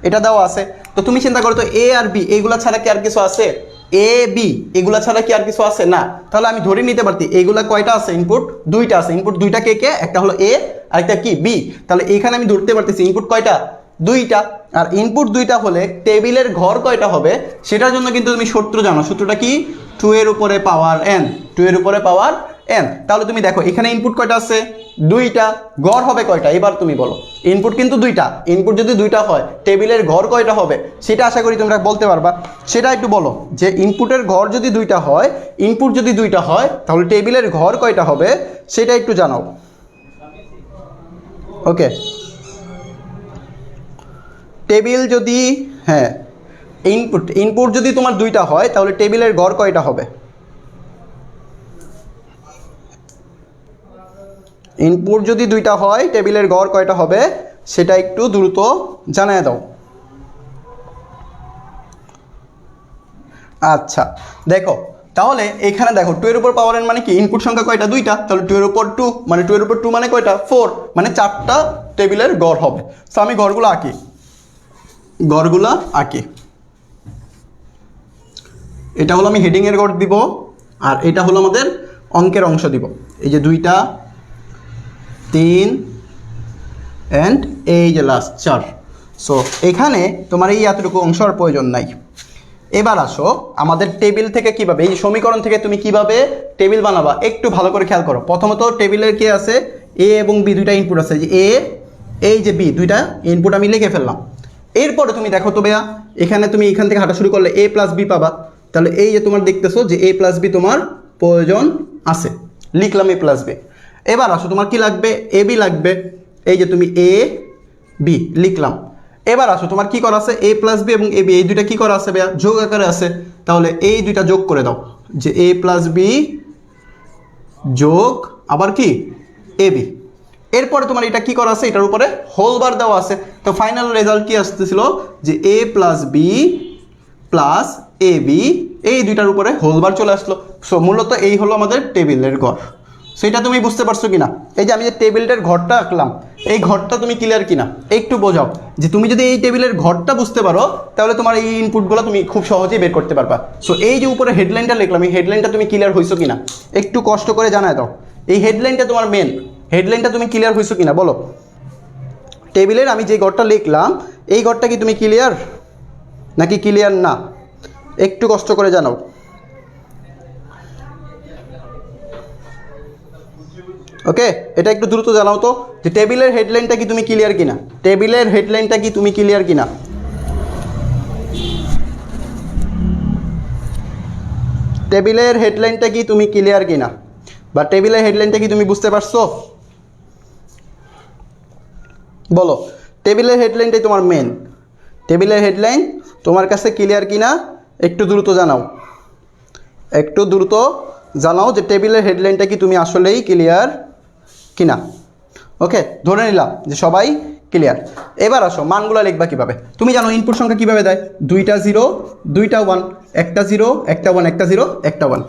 এটা দেওয়া আছে। তো তুমি চিন্তা করো তো এ আর বি এগুলা ছাড়া কি আর কিছু আছে? এ বি এগুলা ছাড়া কি আর কিছু আছে? না। তাহলে আমি ধরে নিতে পারতি এগুলা কয়টা আছে? ইনপুট দুইটা আছে। ইনপুট দুইটা কে কে? একটা হলো এ আর একটা কি বি। তাহলে এখানে আমি ধরতে পারতেছি ইনপুট কয়টা? দুইটা। আর ইনপুট দুইটা হলে টেবিলের ঘর কয়টা হবে সেটার জন্য কিন্তু তুমি সূত্র জানো। সূত্রটা কি? 2 এর উপরে পাওয়ার n, 2 এর উপরে পাওয়ার n। তাহলে তুমি দেখো এখানে ইনপুট কয়টা আছে? দুইটা। ঘর হবে কয়টা এবার তুমি বলো? ইনপুট কিন্তু দুইটা। ইনপুট যদি দুইটা হয় টেবিলের ঘর কয়টা হবে সেটা আশা করি তোমরা বলতে পারবা। সেটা একটু বলো যে ইনপুটের ঘর যদি দুইটা হয়, ইনপুট যদি দুইটা হয় তাহলে টেবিলের ঘর কয়টা হবে সেটা একটু জানাও। ওকে, টেবিল যদি হ্যাঁ ইনপুট যদি তোমার দুইটা হয় তাহলে টেবিলের ঘর কয়টা হবে? ইনপুট যদি দুইটা হয় টেবিলের ঘর কয়টা হবে সেটা একটু দ্রুত জানিয়ে দাও। আচ্ছা দেখো তাহলে এখানে দেখো 2 এর উপর পাওয়ার n মানে কি? ইনপুট সংখ্যা কয়টা? দুইটা। তাহলে 2 এর উপর 2 মানে 2 এর উপর 2 মানে কয়টা? 4 মানে 4টা টেবিলের ঘর হবে। সো আমি ঘরগুলো আঁকি, ঘরগুলো আঁকি। এটা হলো আমি হেডিংয়ের ঘর দিব আর এটা হলো আমাদের অঙ্কের অংশ দিব। এই যে 2টা 3 অ্যান্ড এই যে লাস্ট 4। সো এখানে তোমার এই এতটুকু অংশ আর প্রয়োজন নাই। এবার আসো আমাদের টেবিল থেকে কিভাবে, এই সমীকরণ থেকে তুমি কিভাবে টেবিল বানাবা একটু ভালো করে খেয়াল করো। প্রথমত টেবিলের কি আছে? এ এবং বি দুইটা ইনপুট আছে। যে এ এই যে বি দুইটা ইনপুট আমি লিখে ফেললাম। এরপরে তুমি দেখো তো ভাইয়া এখানে তুমি এখান থেকে হাঁটা শুরু করলে এ প্লাস বি পাবা। তাহলে এই যে তোমার দেখতেছো যে এ প্লাস বি তোমার প্রয়োজন আছে, লিখলাম এ প্লাস বি। এবার আসো তোমার কি লাগবে? এ বি লাগবে। এই যে তুমি এ বি লিখলাম। এবার আসো তোমার কি করা আছে? এ প্লাস বি এবং এ বি এই দুইটা কি করা আছে ভাইয়া? যোগ আকারে আছে। তাহলে এই দুইটা যোগ করে দাও, যে এ প্লাস বি যোগ আবার কি এ বি। এরপরে তোমার এটা কি করা আছে? এটার উপরে হোল বার দেওয়া আছে। তো ফাইনাল রেজাল্ট কি আসতেছিল? যে A plus B plus A B এই দুইটার উপরে হোল বার চলে আসলো। সো মূলত এই হলো আমাদের টেবিলের ঘর। সেটা তুমি বুঝতে পারছো কিনা? এই যে আমি যে টেবিলটার ঘরটা আঁকলাম এই ঘরটা তুমি ক্লিয়ার কিনা একটু বোঝাও। যে তুমি যদি এই টেবিলের ঘরটা বুঝতে পারো তাহলে তোমার এই ইনপুটগুলো তুমি খুব সহজেই বের করতে পারবা। সো এই যে উপরে হেডলাইনটা লিখলাম এই হেডলাইনটা তুমি ক্লিয়ার হয়েছো কিনা একটু কষ্ট করে জানায় দাও। এই হেডলাইনটা তোমার মেন, হেডলাইনটা তুমি ক্লিয়ার হয়েছো কিনা বলো? টেবিলের আমি যে ঘরটা লিখলাম এই ঘরটা কি তুমি ক্লিয়ার নাকি ক্লিয়ার না? একটু কষ্ট করে জানাও। ওকে, এটা একটু দ্রুত জানাও তো যে টেবিলের হেডলাইনটা কি তুমি ক্লিয়ার কিনা? টেবিলের হেডলাইনটা কি তুমি ক্লিয়ার কিনা? টেবিলের হেডলাইনটা কি তুমি ক্লিয়ার কিনা বা টেবিলের হেডলাইনটা কি তুমি বুঝতে পারছো? বলো, টেবিলের হেডলাইনটাই তোমার মেন। টেবিলের হেডলাইন তোমার কাছে ক্লিয়ার কিনা একটু দ্রুত জানাও। একটু দ্রুত জানাও যে টেবিলের হেডলাইনটা কি তুমি আসলেই ক্লিয়ার কিনা। ওকে, ধরে নিলাম যে সবাই ক্লিয়ার। এবার আসো মানগুলো লিখবা কিভাবে? তুমি জানো ইনপুট সংখ্যা কিভাবে দেয়? 2টা 0 2টা 1, একটা 0 একটা 1, একটা 0 একটা 1।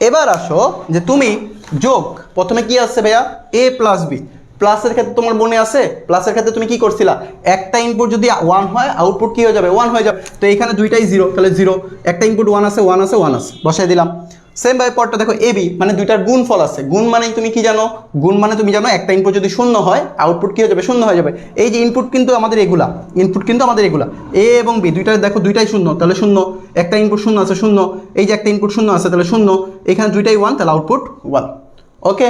এবার আসো যে তুমি যোগ, প্রথমে কি আসছে ভাইয়া? এ প্লাস বি। প্লাসের ক্ষেত্রে তোমার মনে আছে? প্লাসের ক্ষেত্রে তুমি কি করছিলা? একটা ইনপুট যদি 1 হয় আউটপুট কি হয়ে যাবে? 1 হয়ে যাবে। তো এখানে দুইটাই 0 তাহলে 0, একটা ইনপুট 1 আছে 1 আছে 1 আছে বসাই দিলাম। সেম ভাবে পরটা দেখো এ বি মানে দুইটার গুণ ফল আছে। গুণ মানে তুমি কি জানো? গুণ মানে তুমি জানো একটা ইনপুট যদি 0 হয় আউটপুট কি হয়ে যাবে? 0 হয়ে যাবে। এই যে ইনপুট কিন্তু আমাদের এগুলা, ইনপুট কিন্তু আমাদের এগুলা এ এবং বি দুইটা দেখো দুইটাই 0 তাহলে 0, একটা ইনপুট 0 আছে 0, এই যে একটা ইনপুট 0 আছে তাহলে 0, এখানে দুইটাই 1 তাহলে আউটপুট 1। ওকে,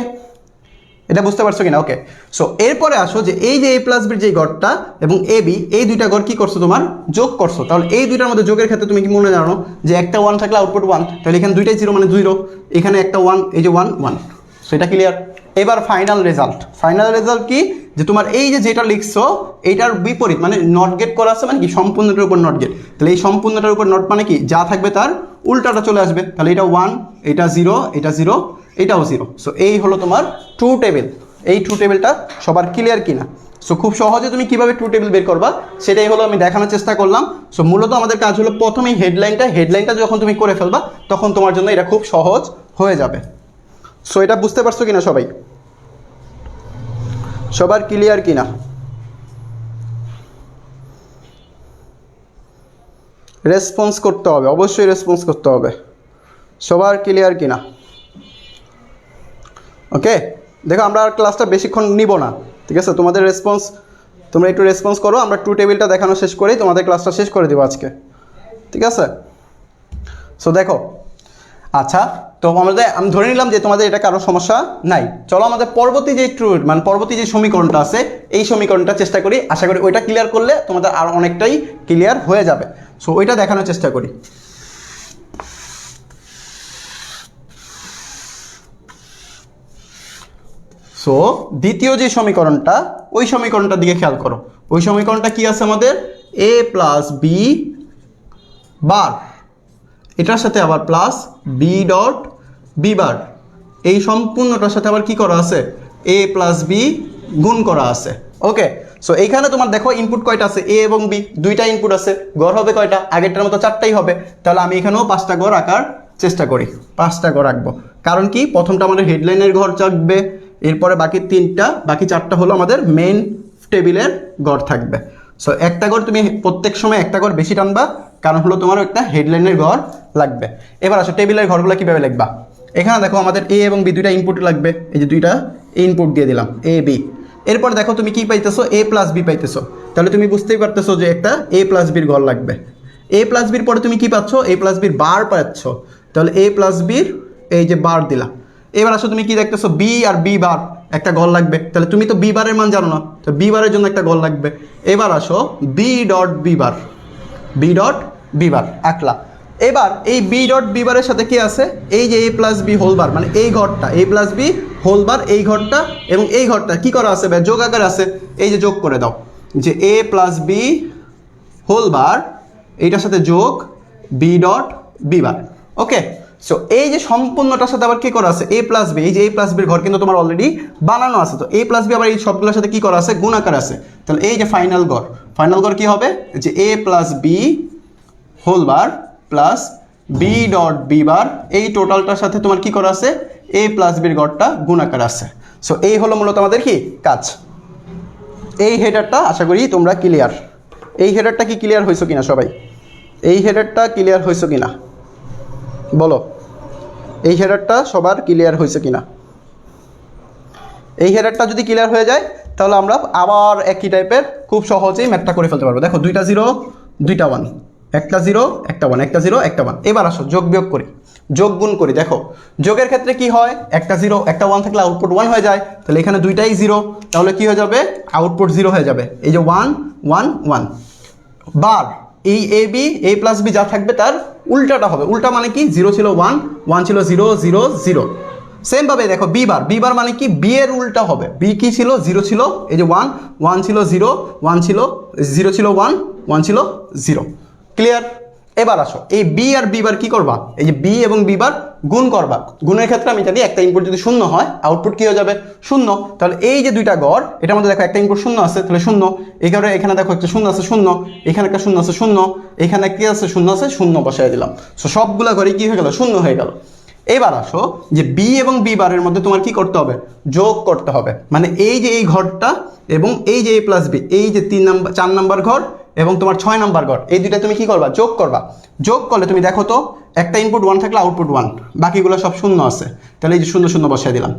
এটা বুঝতে পারছো কিনা? ওকে, সো এরপরে আসো যে এই যে এ প্লাস বির যে ঘরটা এবং এ বি এই দুইটা ঘর কি করছো? তোমার যোগ করছো। তাহলে এই দুইটার মধ্যে যোগের ক্ষেত্রে তুমি কি মনে জানো যে একটা 1 থাকলে আউটপুট 1, তাহলে এখানে দুইটাই 0 মানে 0, এখানে একটা 1 এই যে 1 1। সো এটা ক্লিয়ার। এবার ফাইনাল রেজাল্ট। ফাইনাল রেজাল্ট কি? যে তোমার এই যে যেটা লিখছো এইটার বিপরীত মানে নট গেট করা আছে মানে কি? সম্পূর্ণটার উপর নট গেট। তাহলে এই সম্পূর্ণটার উপর নট মানে কি? যা থাকবে তার উল্টাটা চলে আসবে। তাহলে এটা 1, এটা 0, এটা 0, এটাও 0। সো এই হলো তোমার ট্রু টেবিল। এই ট্রু টেবিলটা সবার ক্লিয়ার কিনা? সো খুব সহজে তুমি কিভাবে ট্রু টেবিল বের করবা সেটাই হলো আমি দেখানোর চেষ্টা করলাম। সো মূলত আমাদের কাজ হলো প্রথমেই হেডলাইনটা যখন তুমি করে ফেলবা তখন তোমার জন্য এটা খুব সহজ হয়ে যাবে। সো এটা বুঝতে পারছো কিনা সবাই? সবার ক্লিয়ার কিনা? রেসপন্স করতে হবে, অবশ্যই রেসপন্স করতে হবে। সবার ক্লিয়ার কিনা? ওকে, দেখো আমরা আর ক্লাসটা বেশিক্ষণ নিব না, ঠিক আছে? তোমাদের রেসপন্স, তোমরা একটু রেসপন্স করো, আমরা ট্রু টেবিলটা দেখানো শেষ করেই তোমাদের ক্লাসটা শেষ করে দেবো আজকে, ঠিক আছে? সো দেখো, আচ্ছা, তো আমি ধরে নিলাম যে তোমাদের এটা কারো সমস্যা নাই। চলো আমাদের পরবর্তী যে মানে পরবর্তী যে সমীকরণটা আছে, এই সমীকরণটা চেষ্টা করি, আশা করি ওইটা ক্লিয়ার করলে তোমাদের আর অনেকটাই ক্লিয়ার হয়ে যাবে। সো ওইটা দেখানোর চেষ্টা করি। সো দ্বিতীয় যে সমীকরণটা, ওই সমীকরণটার দিকে খেয়াল করো। ওই সমীকরণটা কি আছে আমাদের? a প্লাস বি বার, এটার সাথে আবার plus B dot B bar, এই সম্পূর্ণটার সাথে আবার কি করা আছে? a প্লাস বি গুণ করা আছে। ওকে, সো এইখানে তোমার দেখো ইনপুট কয়টা আছে? a এবং b, দুইটা ইনপুট আছে। গড় হবে কয়টা? আগেরটার মতো 4টাই হবে। তাহলে আমি এখানেও 5টা গড় আঁকার চেষ্টা করি, 5টা গড় আঁকবো। কারণ কি, প্রথমটা আমাদের হেডলাইনের ঘর থাকবে, এরপরে বাকি 3টা, বাকি 4টা হলো আমাদের মেইন টেবিলের গড় থাকবে। সো একটা গড় তুমি প্রত্যেক সময় একটা গড় বেশি টানবা, কারণ হলো তোমার একটা হেডলাইনের ঘর লাগবে। এবার আসো টেবিলের ঘরগুলো কীভাবে লিখবা। এখানে দেখো আমাদের a এবং b দুইটা ইনপুট লাগবে, এই যে দুইটা ইনপুট দিয়ে দিলাম a b। এরপর দেখো তুমি কি পাইতেছো? a plus b পাইতেছো। তাহলে তুমি বুঝতেই পারতেছো যে একটা a প্লাস বির ঘর লাগবে। a প্লাস বির পরে তুমি কি পাচ্ছ? a প্লাস বির বার পাচ্ছ। তাহলে a প্লাস বির এই যে বার দিলা। এবার আসো তুমি কি দেখতেছো? b আর b বার একটা ঘর লাগবে। তাহলে তুমি তো b বারের মান জানো না, তো b বারের জন্য একটা ঘর লাগবে। এবার আসো b ডট b বার, b ডট b বার আঁকলা। এবার এই বি ডট বি বারের সাথে কি আছে? এই যে a plus B whole bar, মানে এই ঘরটা a plus B whole bar, এই ঘরটা এবং এই ঘরটা কি করা আছে? যোগ আকার আছে। এই যে যোগ করে দাও, যে a plus B whole bar, এইটার সাথে যোগ B dot B bar. Okay, so এই যে সম্পূর্ণটার সাথে আবার কি করা আছে? a প্লাস বি, এই যে a প্লাস বির ঘর কিন্তু তোমার অলরেডি বানানো আছে। তো a প্লাস বি আবার এই সবগুলোর সাথে কি করা আছে? গুণ আকার আছে। তাহলে এই যে ফাইনাল গড় কি হবে? যে a plus B whole bar plus B dot B bar, এই টোটালটার সাথে তোমার কি করা আছে? a প্লাস বির গড়টা গুণ আকার আছে। সো এই হলো মূলত আমাদের কি কাজ। এই হেডারটা আশা করি তোমরা ক্লিয়ার। এই হেডারটা কি ক্লিয়ার হয়েছো কিনা সবাই? এই হেডারটা ক্লিয়ার হয়েছো কিনা বলো? এই হেডারটা সবার ক্লিয়ার হয়েছে কিনা? এই হেডারটা যদি ক্লিয়ার হয়ে যায় তাহলে আমরা আবার একই টাইপের খুব সহজেই ম্যাথটা করে ফেলতে পারবো। দেখো 2টা 0 2টা 1, একটা 0 একটা 1, একটা 0 একটা 1। এবার আসো যোগ বিয়োগ করি, যোগ গুণ করি। দেখো যোগের ক্ষেত্রে কি হয়? একটা 0 একটা 1 থাকলে আউটপুট 1 হয়ে যায়। তাহলে এখানে দুইটাই 0, তাহলে কি হয়ে যাবে? আউটপুট 0 হয়ে যাবে। এই যে 1 1 1 বার, এই A B A plus B যা থাকবে তার উল্টাটা হবে। উল্টা মানে কি? 0 ছিল 1, 1 ছিল 0 0 0। সেমভাবে দেখো বি বার মানে কি? বি এর উল্টা হবে। বি কি ছিল? 0 ছিল, এই যে 1 1 ছিল 0 1 ছিল 0 ছিল 1 1 ছিল 0। ক্লিয়ার? এবার আসো এই বি আর বি বার কি করবা? এই যে বি এবং বি বার গুণ করবা। গুণের ক্ষেত্রে আমি জানি একটা ইনপুট যদি 0 হয় আউটপুট কি হয়ে যাবে? 0। তাহলে এই যে দুইটা গড়, এটার মধ্যে দেখো একটা ইনপুট 0 আছে, তাহলে 0। এখানে দেখো একটা 0 আছে 0, এখানে একটা 0 আছে 0, এখানে কি আছে? 0 আছে 0 বসাই দিলাম। সো সবগুলা ঘরে কি হয়ে গেল? 0 হয়ে গেল। এবার আসো যে বি এবং বি বারের মধ্যে তোমার কি করতে হবে? যোগ করতে হবে। মানে এই যে এই ঘরটা এবং এই যে a প্লাস বি, এই যে 4 নাম্বার ঘর এবং তোমার 6 নাম্বার ঘর, এই দুইটা তুমি কি করবা? যোগ করবা। যোগ করলে তুমি দেখো তো একটা ইনপুট 1 থাকলে আউটপুট 1, বাকিগুলো সব 0 আছে। তাহলে এই যে 0 0 বসাই দিলাম।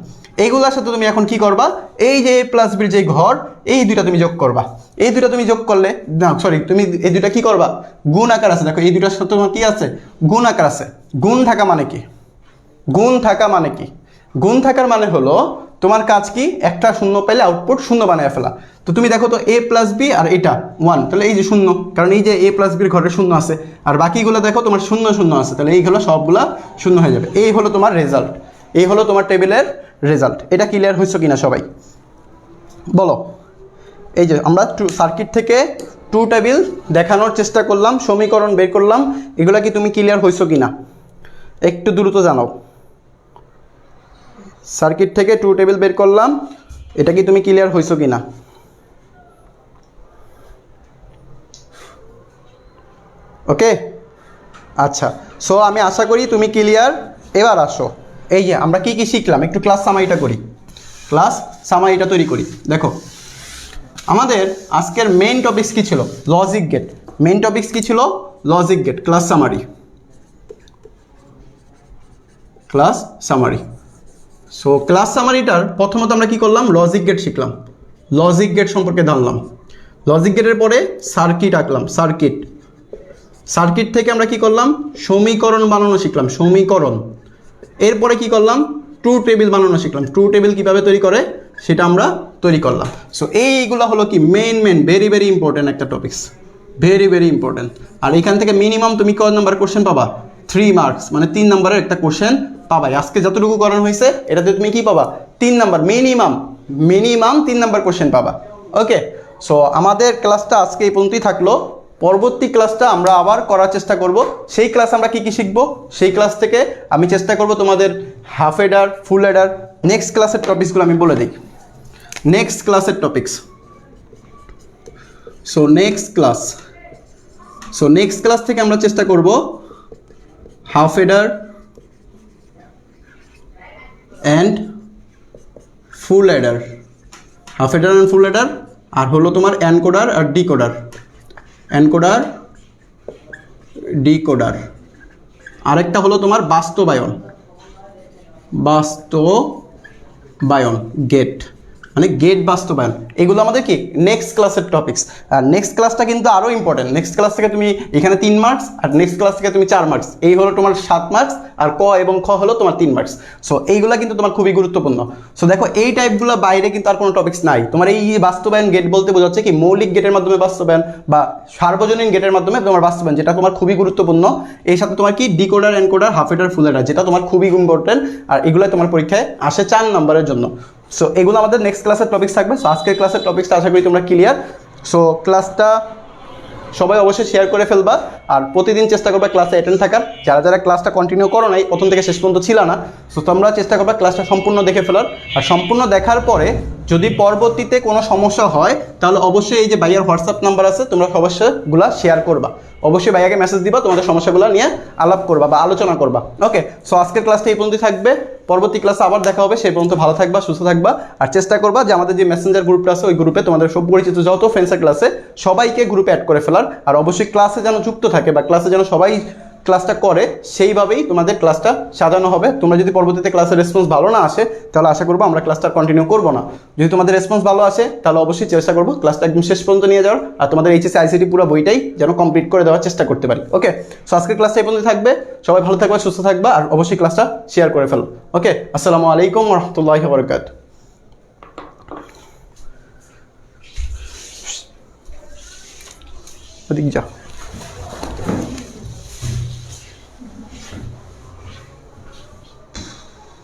এইগুলোর সাথে তুমি এখন কি করবা? এই যে a প্লাস বির যে ঘর, এই দুইটা তুমি যোগ করবা। এই দুইটা তুমি যোগ করলে না, সরি, তুমি এই দুইটা কি করবা? গুণ আকার আছে। দেখো এই দুইটার সাথে তোমার কি আছে? গুণ আকার আছে। গুণ থাকা মানে কি? গুণ থাকা মানে কি? গুণ থাকার মানে হলো তোমার কাজ কি? একটা 0 পাইলে আউটপুট 0 বানায় ফেলা। তো তুমি দেখো তো a প্লাস বি আর এটা 1, তাহলে এই যে 0, কারণ এই যে a প্লাস বির ঘরে 0 আছে, আর বাকিগুলো দেখো তোমার 0 0 আছে, তাহলে এইগুলো সবগুলা 0 হয়ে যাবে। এই হলো তোমার রেজাল্ট, এই হলো তোমার টেবিলের রেজাল্ট। এটা ক্লিয়ার হয়েছে কিনা সবাই বলো? এই যে আমরা সার্কিট থেকে ট্রু টেবিল দেখানোর চেষ্টা করলাম, সমীকরণ বের করলাম, এগুলা কি তুমি ক্লিয়ার হয়েছো কিনা একটু দ্রুত জানাও। সার্কিট থেকে ট্রু টেবিল বের করলাম, এটা কি তুমি ক্লিয়ার হয়েছো কিনা? ওকে, আচ্ছা। সো আমি আশা করি তুমি ক্লিয়ার। এবার আসো, এই যে আমরা কি কি শিখলাম একটু ক্লাস সামারিটা করি, ক্লাস সামারিটা তৈরি করি। দেখো আমাদের আজকের মেইন টপিকস কি ছিল? Logic gate. মেইন টপিকস কি ছিল? Logic gate, class summary, class summary. So class সামারিটার প্রথমত আমরা কি করলাম, লজিক গেট শিখলাম, লজিক গেট সম্পর্কে জানলাম। লজিক গেটের পরে সার্কিট আঁকলাম, সার্কিট, সার্কিট থেকে আমরা কি করলাম, সমীকরণ বানানো শিখলাম, সমীকরণ। এরপরে কি করলাম, ট্রু টেবিল বানানো শিখলাম, ট্রু টেবিল কীভাবে তৈরি করে সেটা আমরা তৈরি করলাম। সো এইগুলো হলো কি মেন ভেরি ভেরি ইম্পর্টেন্ট একটা টপিক্স, ভেরি ভেরি ইম্পর্টেন্ট। আর এখান থেকে মিনিমাম তুমি কত নাম্বার কোশ্চেন পাবা, 3 মার্কস, মানে 3 নাম্বারের একটা কোশ্চেন পাবাই। আজকে যতটুকু করানো হয়েছে এটাতে তুমি কি পাবা, 3 নাম্বার, মিনিমাম 3 নাম্বার কোশ্চেন পাবা। ওকে, সো আমাদের ক্লাসটা আজকে এই পর্যন্তই থাকলো। পরবর্তী ক্লাসটা আমরা আবার করার চেষ্টা করব। সেই ক্লাস আমরা কি কি শিখবো, সেই ক্লাস থেকে আমি চেষ্টা করব তোমাদের হাফ এডার, ফুল এডার, নেক্সট ক্লাসের টপিকসগুলো আমি বলে দিই। নেক্সট ক্লাসের টপিকস, সো নেক্সট ক্লাস থেকে আমরা চেষ্টা করব half adder and full adder, half adder and full adder, আর হলো তোমার এনকোডার আর ডিকোডার, এনকোডার ডিকোডার। আরেকটা হলো তোমার বাস্তবায়ন, গেট, মানে গেট বাস্তবায়ন। এগুলো আমাদের কি নেক্সট ক্লাসের টপিকস। আর নেক্সট ক্লাসটা কিন্তু আরও ইম্পর্টেন্ট। নেক্সট ক্লাস থেকে তুমি এখানে 3 মার্কস, আর নেক্সট ক্লাস থেকে তুমি 4 মার্কস, এই হলো তোমার 7 মার্কস, আর ক এবং খ হলো তোমার 3 মার্কস। সো এইগুলো কিন্তু তোমার খুবই গুরুত্বপূর্ণ। সো দেখো এই টাইপগুলো বাইরে কিন্তু আর কোনো টপিক্স নাই। তোমার এই বাস্তবায়ন গেট বলতে বোঝাচ্ছে কি মৌলিক গেটের মাধ্যমে বাস্তবায়ন বা সার্বজনীন গেটের মাধ্যমে তোমার বাস্তবায়ন, যেটা তোমার খুবই গুরুত্বপূর্ণ। এর সাথে তোমার কি ডিকোডার, এনকোডার, হাফ এডার, ফুল এডার, যেটা তোমার খুবই ইম্পর্টেন্ট। আর এগুলো তোমার পরীক্ষায় আসে 4 নম্বরের জন্য। সো এগুলো আমাদের নেক্সট ক্লাসের টপিক্স থাকবে। সো আজকের ক্লাসের টপিক্সটা আশা করি তোমরা ক্লিয়ার। সো ক্লাসটা সবাই অবশ্যই শেয়ার করে ফেলবা, আর প্রতিদিন চেষ্টা করবা ক্লাসে অ্যাটেন্ড থাকার। যারা যারা ক্লাসটা কন্টিনিউ করো নাই, প্রথম থেকে শেষ পর্যন্ত ছিল না, সো তোমরা চেষ্টা করবা ক্লাসটা সম্পূর্ণ দেখে ফেলার। আর সম্পূর্ণ দেখার পরে যদি পরবর্তীতে কোনো সমস্যা হয় তাহলে অবশ্যই এই যে ভাইয়ার হোয়াটসঅ্যাপ নাম্বার আছে, তোমরা সমস্যাগুলো শেয়ার করবা, অবশ্যই ভাইয়াকে মেসেজ দিবা, তোমাদের সমস্যাগুলো নিয়ে আলাপ করবা বা আলোচনা করবা। ওকে, সো আজকের ক্লাসটা এই পর্যন্তই থাকবে। পরবর্তী ক্লাসে আবার দেখা হবে, সেই পর্যন্ত ভালো থাকবা, সুস্থ থাকবা। আর চেষ্টা করবা যে আমাদের যে মেসেঞ্জার গ্রুপটা আছে ওই গ্রুপে তোমাদের সব পরিচিত যত ফ্রেন্ড সার্কেল আছে সবাইকে গ্রুপে অ্যাড করে ফেলার। আর অবশ্যই ক্লাসে যেন যুক্ত থাকে বা ক্লাসে যেন সবাই ক্লাসটা করে, সেইভাবেই তোমাদের ক্লাসটা সাজানো হবে। তোমরা যদি পরবর্তীতে ক্লাসের রেসপন্স ভালো না আসে তাহলে আশা করবো আমরা ক্লাসটা কন্টিনিউ করবো না। যদি তোমাদের রেসপন্স ভালো আসে তাহলে অবশ্যই চেষ্টা করবো ক্লাসটা একদম শেষ পর্যন্ত নিয়ে যাওয়ার, আর তোমাদের এইচএসসি আইসিটি পুরো বইটাই যেন কমপ্লিট করে দেওয়ার চেষ্টা করতে পারি। ওকে, সো আজকের ক্লাসটা এই পর্যন্ত থাকবে। সবাই ভালো থাকবা, সুস্থ থাকবা, আর অবশ্যই ক্লাসটা শেয়ার করে ফেলো। ওকে, আসসালামু আলাইকুম ওয়া রাহমাতুল্লাহি ওয়া বারাকাতুহু। ওদিকে যা।